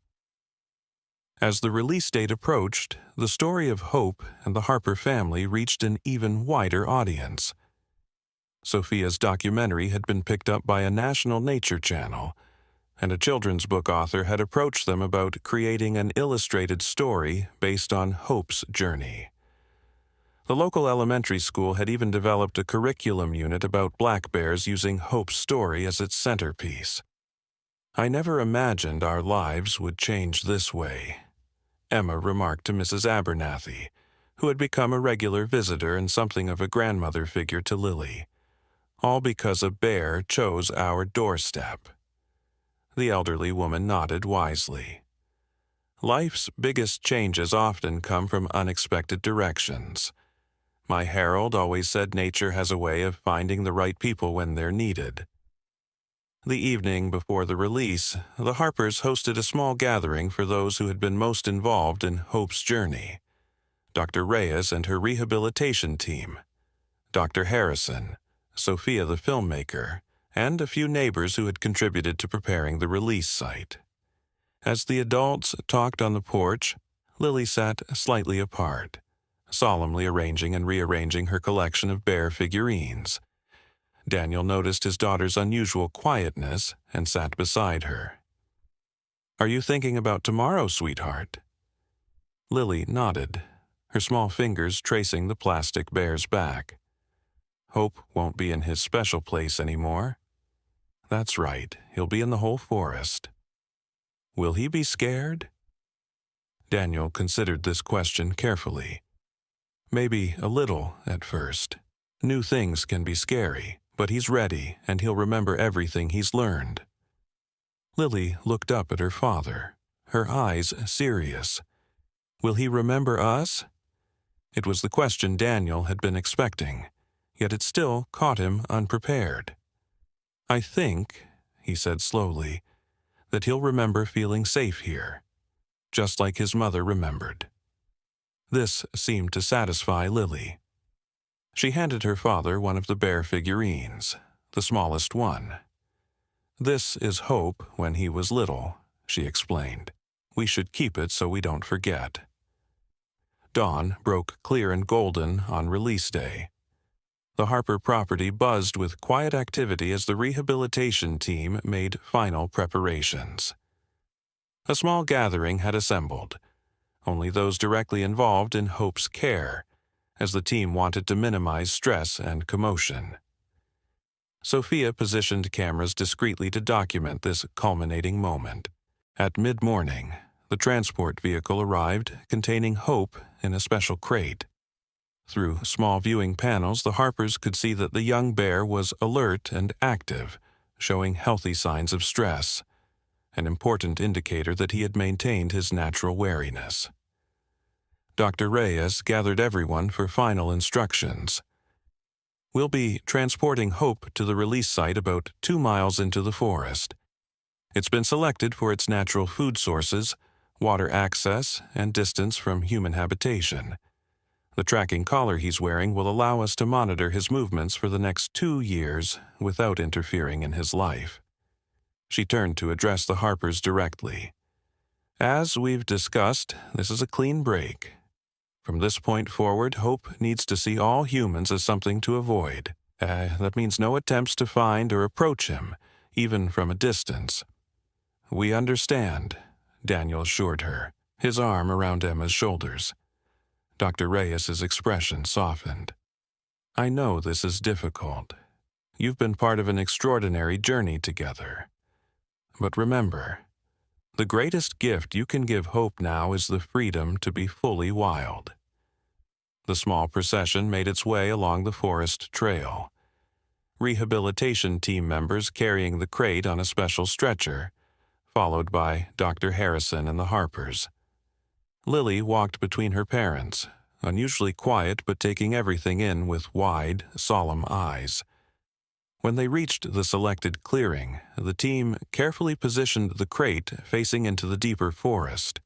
As the release date approached, the story of Hope and the Harper family reached an even wider audience. Sophia's documentary had been picked up by a national nature channel, and a children's book author had approached them about creating an illustrated story based on Hope's journey. The local elementary school had even developed a curriculum unit about black bears using Hope's story as its centerpiece. "I never imagined our lives would change this way," Emma remarked to Mrs. Abernathy, who had become a regular visitor and something of a grandmother figure to Lily. "All because a bear chose our doorstep." The elderly woman nodded wisely. Life's biggest changes often come from unexpected directions. My Harold always said nature has a way of finding the right people when they're needed. The evening before the release, the Harpers hosted a small gathering for those who had been most involved in Hope's journey. Dr. Reyes and her rehabilitation team, Dr. Harrison, Sophia the filmmaker, and a few neighbors who had contributed to preparing the release site. As the adults talked on the porch, Lily sat slightly apart, solemnly arranging and rearranging her collection of bear figurines. Daniel noticed his daughter's unusual quietness and sat beside her. "Are you thinking about tomorrow, sweetheart?" Lily nodded, her small fingers tracing the plastic bear's back. "Hope won't be in his special place anymore." "That's right, he'll be in the whole forest." "Will he be scared?" Daniel considered this question carefully. Maybe a little at first. New things can be scary, but he's ready and he'll remember everything he's learned. Lily looked up at her father, her eyes serious. Will he remember us? It was the question Daniel had been expecting, yet it still caught him unprepared. "I think," he said slowly, "that he'll remember feeling safe here, just like his mother remembered." This seemed to satisfy Lily. She handed her father one of the bear figurines, the smallest one. "This is Hope when he was little," she explained. "We should keep it so we don't forget." Dawn broke clear and golden on release day. The Harper property buzzed with quiet activity as the rehabilitation team made final preparations. A small gathering had assembled, only those directly involved in Hope's care, as the team wanted to minimize stress and commotion. Sophia positioned cameras discreetly to document this culminating moment. At mid-morning, the transport vehicle arrived containing Hope in a special crate. Through small viewing panels, the Harpers could see that the young bear was alert and active, showing healthy signs of stress, an important indicator that he had maintained his natural wariness. Dr. Reyes gathered everyone for final instructions. "We'll be transporting Hope to the release site about 2 miles into the forest. It's been selected for its natural food sources, water access, and distance from human habitation. The tracking collar he's wearing will allow us to monitor his movements for the next 2 years without interfering in his life." She turned to address the Harpers directly. "As we've discussed, this is a clean break. From this point forward, Hope needs to see all humans as something to avoid. That means no attempts to find or approach him, even from a distance." "We understand," Daniel assured her, his arm around Emma's shoulders. Dr. Reyes's expression softened. "I know this is difficult. You've been part of an extraordinary journey together. But remember, the greatest gift you can give Hope now is the freedom to be fully wild." The small procession made its way along the forest trail. Rehabilitation team members carrying the crate on a special stretcher, followed by Dr. Harrison and the Harpers. Lily walked between her parents, unusually quiet but taking everything in with wide, solemn eyes. When they reached the selected clearing, the team carefully positioned the crate facing into the deeper forest.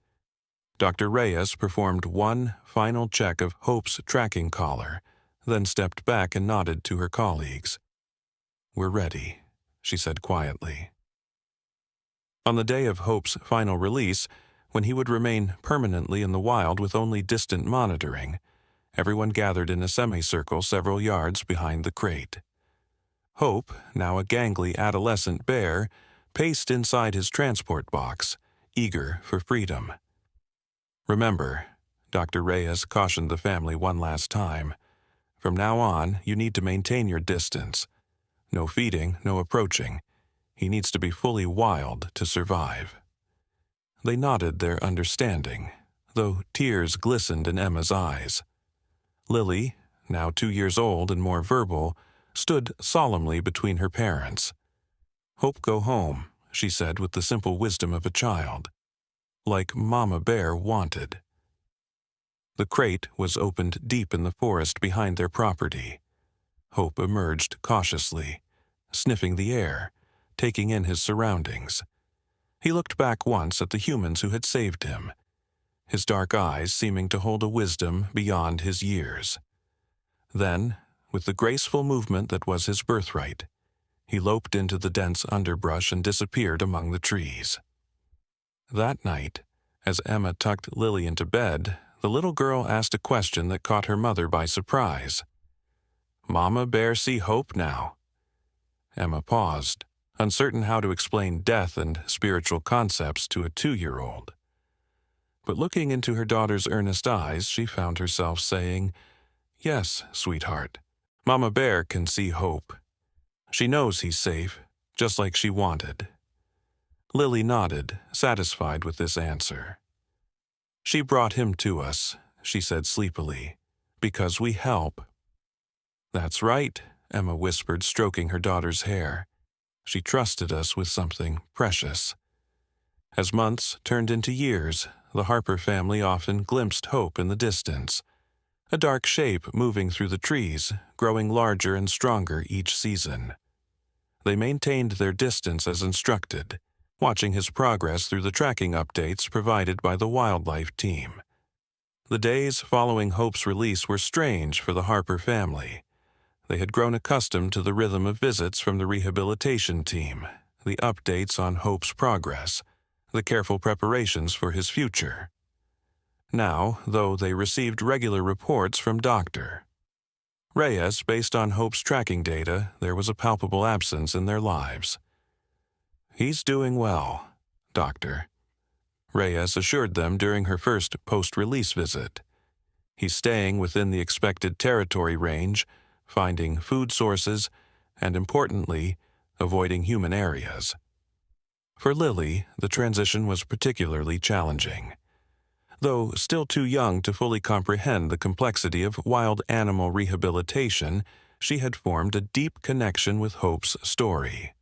Dr. Reyes performed one final check of Hope's tracking collar, then stepped back and nodded to her colleagues. "We're ready," she said quietly. On the day of Hope's final release, when he would remain permanently in the wild with only distant monitoring, everyone gathered in a semicircle several yards behind the crate. Hope, now a gangly adolescent bear, paced inside his transport box, eager for freedom. "Remember," Dr. Reyes cautioned the family one last time, "from now on, you need to maintain your distance. No feeding, no approaching. He needs to be fully wild to survive." They nodded their understanding, though tears glistened in Emma's eyes. Lily, now 2 years old and more verbal, stood solemnly between her parents. "Hope go home," she said with the simple wisdom of a child, "like Mama Bear wanted." The crate was opened deep in the forest behind their property. Hope emerged cautiously, sniffing the air, taking in his surroundings. He looked back once at the humans who had saved him, his dark eyes seeming to hold a wisdom beyond his years. Then, with the graceful movement that was his birthright, he loped into the dense underbrush and disappeared among the trees. That night, as Emma tucked Lily into bed, the little girl asked a question that caught her mother by surprise. "Mama Bear see Hope now?" Emma paused, uncertain how to explain death and spiritual concepts to a 2-year-old. But looking into her daughter's earnest eyes, she found herself saying, "Yes, sweetheart, Mama Bear can see Hope. She knows he's safe, just like she wanted." Lily nodded, satisfied with this answer. "She brought him to us," she said sleepily, "because we help." "That's right," Emma whispered, stroking her daughter's hair. "She trusted us with something precious." As months turned into years, the Harper family often glimpsed Hope in the distance, a dark shape moving through the trees, growing larger and stronger each season. They maintained their distance as instructed, watching his progress through the tracking updates provided by the wildlife team. The days following Hope's release were strange for the Harper family. They had grown accustomed to the rhythm of visits from the rehabilitation team, the updates on Hope's progress, the careful preparations for his future. Now, though they received regular reports from Dr. Reyes based on Hope's tracking data, there was a palpable absence in their lives. "He's doing well, Doctor," Reyes assured them during her first post-release visit. "He's staying within the expected territory range, finding food sources, and importantly, avoiding human areas." For Lily, the transition was particularly challenging. Though still too young to fully comprehend the complexity of wild animal rehabilitation, she had formed a deep connection with Hope's story.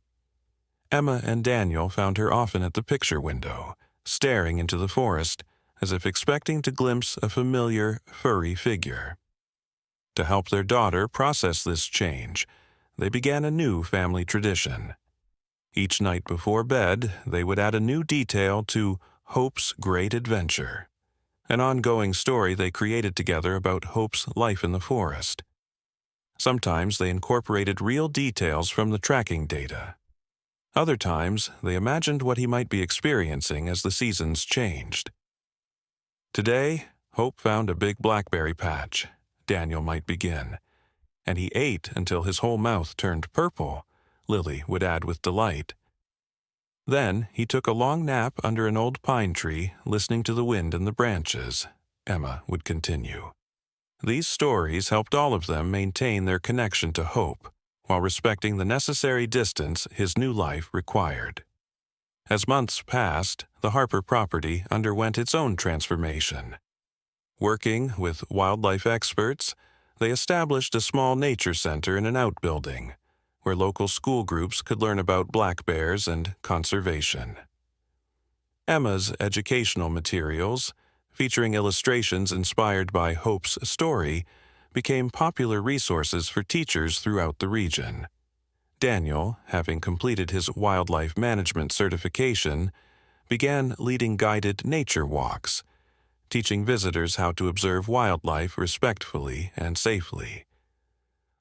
Emma and Daniel found her often at the picture window, staring into the forest, as if expecting to glimpse a familiar, furry figure. To help their daughter process this change, they began a new family tradition. Each night before bed, they would add a new detail to Hope's Great Adventure, an ongoing story they created together about Hope's life in the forest. Sometimes they incorporated real details from the tracking data. Other times, they imagined what he might be experiencing as the seasons changed. Today, Hope found a big blackberry patch, Daniel might begin, and he ate until his whole mouth turned purple, Lily would add with delight. Then he took a long nap under an old pine tree, listening to the wind in the branches, Emma would continue. These stories helped all of them maintain their connection to Hope, while respecting the necessary distance his new life required. As months passed, the Harper property underwent its own transformation. Working with wildlife experts, they established a small nature center in an outbuilding, where local school groups could learn about black bears and conservation. Emma's educational materials, featuring illustrations inspired by Hope's story, became popular resources for teachers throughout the region. Daniel, having completed his wildlife management certification, began leading guided nature walks, teaching visitors how to observe wildlife respectfully and safely.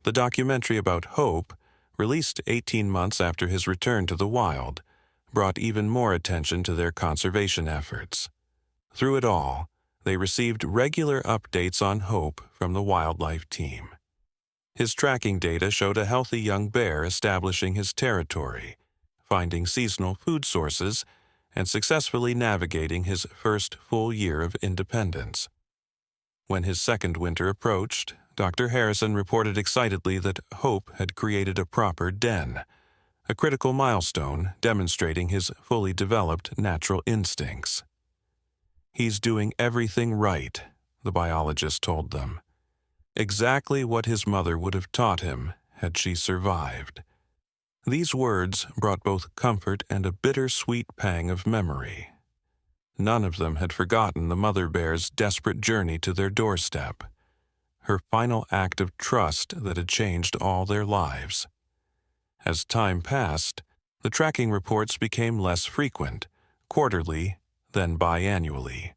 The documentary about Hope, released 18 months after his return to the wild, brought even more attention to their conservation efforts. Through it all, they received regular updates on Hope from the wildlife team. His tracking data showed a healthy young bear establishing his territory, finding seasonal food sources, and successfully navigating his first full year of independence. When his second winter approached, Dr. Harrison reported excitedly that Hope had created a proper den, a critical milestone demonstrating his fully developed natural instincts. "He's doing everything right," the biologist told them. Exactly what his mother would have taught him had she survived. These words brought both comfort and a bittersweet pang of memory. None of them had forgotten the mother bear's desperate journey to their doorstep, her final act of trust that had changed all their lives. As time passed, The tracking reports became less frequent, quarterly, then biannually.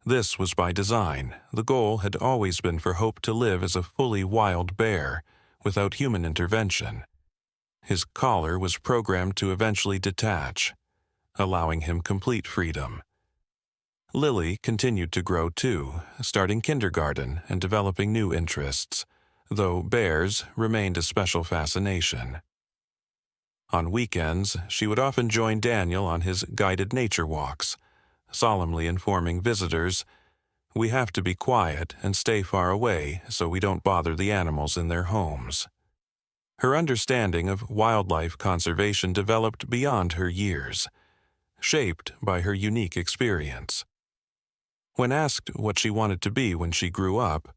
This was by design. The goal had always been for Hope to live as a fully wild bear, without human intervention. His collar was programmed to eventually detach, allowing him complete freedom. Lily continued to grow too, starting kindergarten and developing new interests, though bears remained a special fascination. On weekends, she would often join Daniel on his guided nature walks, solemnly informing visitors, "We have to be quiet and stay far away so we don't bother the animals in their homes." Her understanding of wildlife conservation developed beyond her years, shaped by her unique experience. When asked what she wanted to be when she grew up,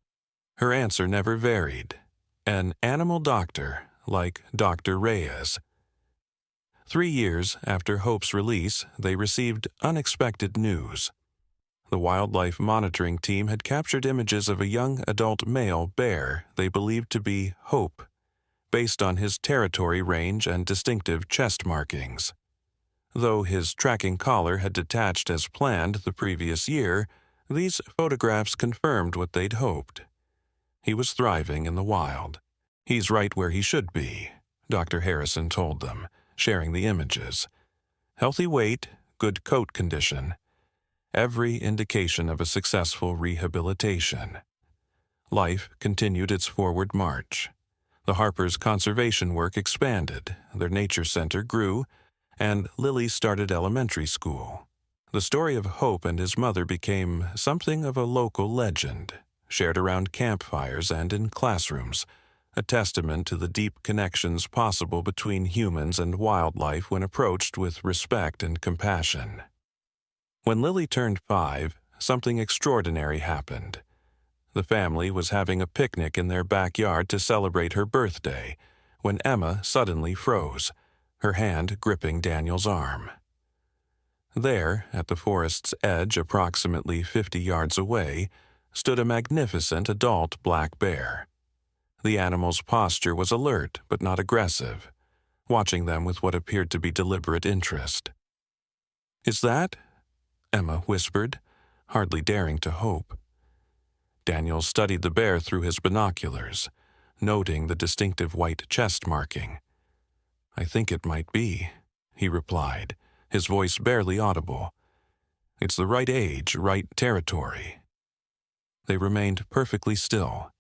her answer never varied: an animal doctor like Dr. Reyes. 3 years after Hope's release, they received unexpected news. The wildlife monitoring team had captured images of a young adult male bear they believed to be Hope, based on his territory range and distinctive chest markings. Though his tracking collar had detached as planned the previous year, these photographs confirmed what they'd hoped. He was thriving in the wild. "He's right where he should be," Dr. Harrison told them, sharing the images. Healthy weight, good coat condition, every indication of a successful rehabilitation. Life continued its forward march. The Harpers' conservation work expanded, their nature center grew, and Lily started elementary school. The story of Hope and his mother became something of a local legend, shared around campfires and in classrooms, a testament to the deep connections possible between humans and wildlife when approached with respect and compassion. When Lily turned 5, something extraordinary happened. The family was having a picnic in their backyard to celebrate her birthday when Emma suddenly froze, her hand gripping Daniel's arm. There, at the forest's edge approximately 50 yards away, stood a magnificent adult black bear. The animal's posture was alert but not aggressive, watching them with what appeared to be deliberate interest. "Is that?" Emma whispered, hardly daring to hope. Daniel studied the bear through his binoculars, noting the distinctive white chest marking. "I think it might be," he replied, his voice barely audible. "It's the right age, right territory." They remained perfectly still,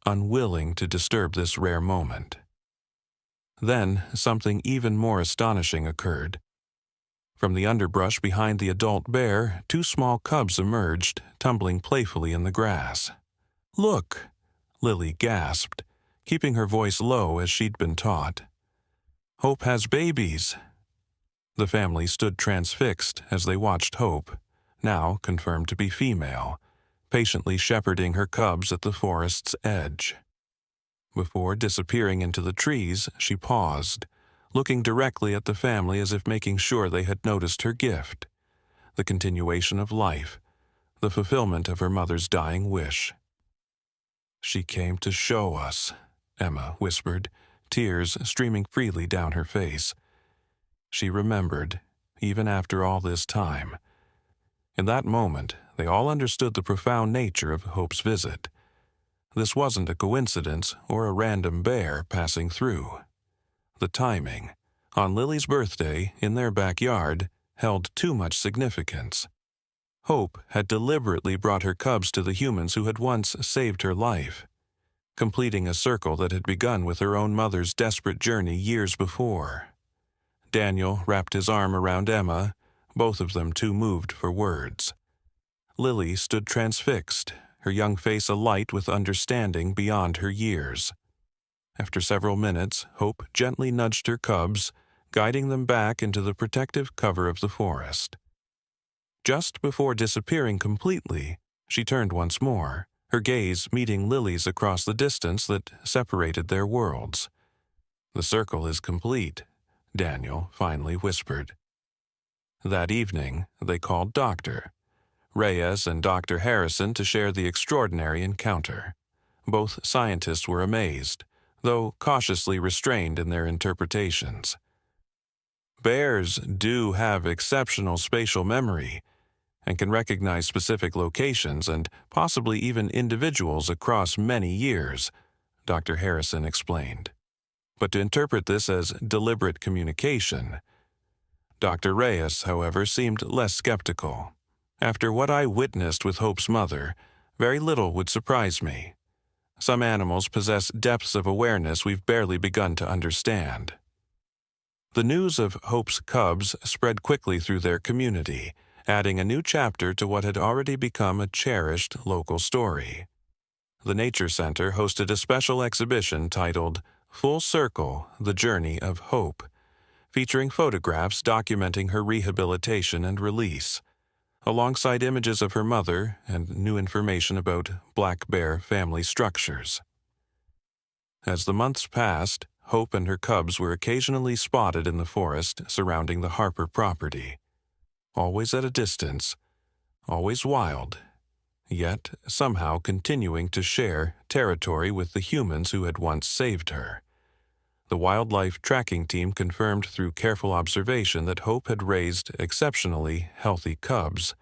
unwilling to disturb this rare moment. Then something even more astonishing occurred. From the underbrush behind the adult bear, 2 small cubs emerged, tumbling playfully in the grass. "Look!" Lily gasped, keeping her voice low as she'd been taught. "Hope has babies." The family stood transfixed as they watched Hope, now confirmed to be female, patiently shepherding her cubs at the forest's edge. Before disappearing into the trees, she paused, looking directly at the family as if making sure they had noticed her gift, the continuation of life, the fulfillment of her mother's dying wish. "She came to show us," Emma whispered, tears streaming freely down her face. She remembered, even after all this time. In that moment, they all understood the profound nature of Hope's visit. This wasn't a coincidence or a random bear passing through. The timing, on Lily's birthday in their backyard, held too much significance. Hope had deliberately brought her cubs to the humans who had once saved her life, completing a circle that had begun with her own mother's desperate journey years before. Daniel wrapped his arm around Emma, both of them too moved for words. Lily stood transfixed, her young face alight with understanding beyond her years. After several minutes, Hope gently nudged her cubs, guiding them back into the protective cover of the forest. Just before disappearing completely, she turned once more, her gaze meeting Lily's across the distance that separated their worlds. "The circle is complete," Daniel finally whispered. That evening, they called Dr. Reyes and Dr. Harrison to share the extraordinary encounter. Both scientists were amazed, though cautiously restrained in their interpretations. bears do have exceptional spatial memory and can recognize specific locations and possibly even individuals across many years, Dr. Harrison explained. But to interpret this as deliberate communication, Dr. Reyes, however, seemed less skeptical. After what I witnessed with Hope's mother, very little would surprise me. Some animals possess depths of awareness we've barely begun to understand. The news of Hope's cubs spread quickly through their community, adding a new chapter to what had already become a cherished local story. The Nature Center hosted a special exhibition titled Full Circle: The Journey of Hope, featuring photographs documenting her rehabilitation and release, alongside images of her mother and new information about black bear family structures. As the months passed, Hope and her cubs were occasionally spotted in the forest surrounding the Harper property, always at a distance, always wild, yet somehow continuing to share territory with the humans who had once saved her. The wildlife tracking team confirmed through careful observation that Hope had raised exceptionally healthy cubs,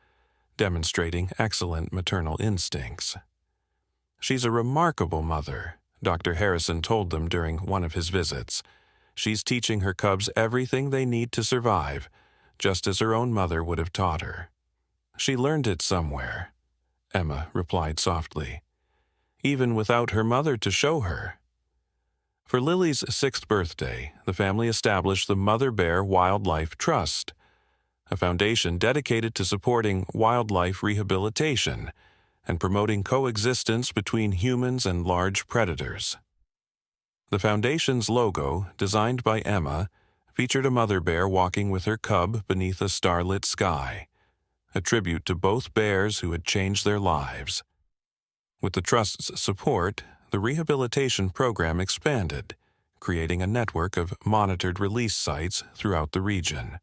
demonstrating excellent maternal instincts. "She's a remarkable mother," Dr. Harrison told them during one of his visits. "She's teaching her cubs everything they need to survive, just as her own mother would have taught her." "She learned it somewhere," Emma replied softly, "even without her mother to show her." For Lily's 6th birthday, the family established the Mother Bear Wildlife Trust, a foundation dedicated to supporting wildlife rehabilitation and promoting coexistence between humans and large predators. The foundation's logo, designed by Emma, featured a mother bear walking with her cub beneath a starlit sky, a tribute to both bears who had changed their lives. With the Trust's support, the rehabilitation program expanded, creating a network of monitored release sites throughout the region.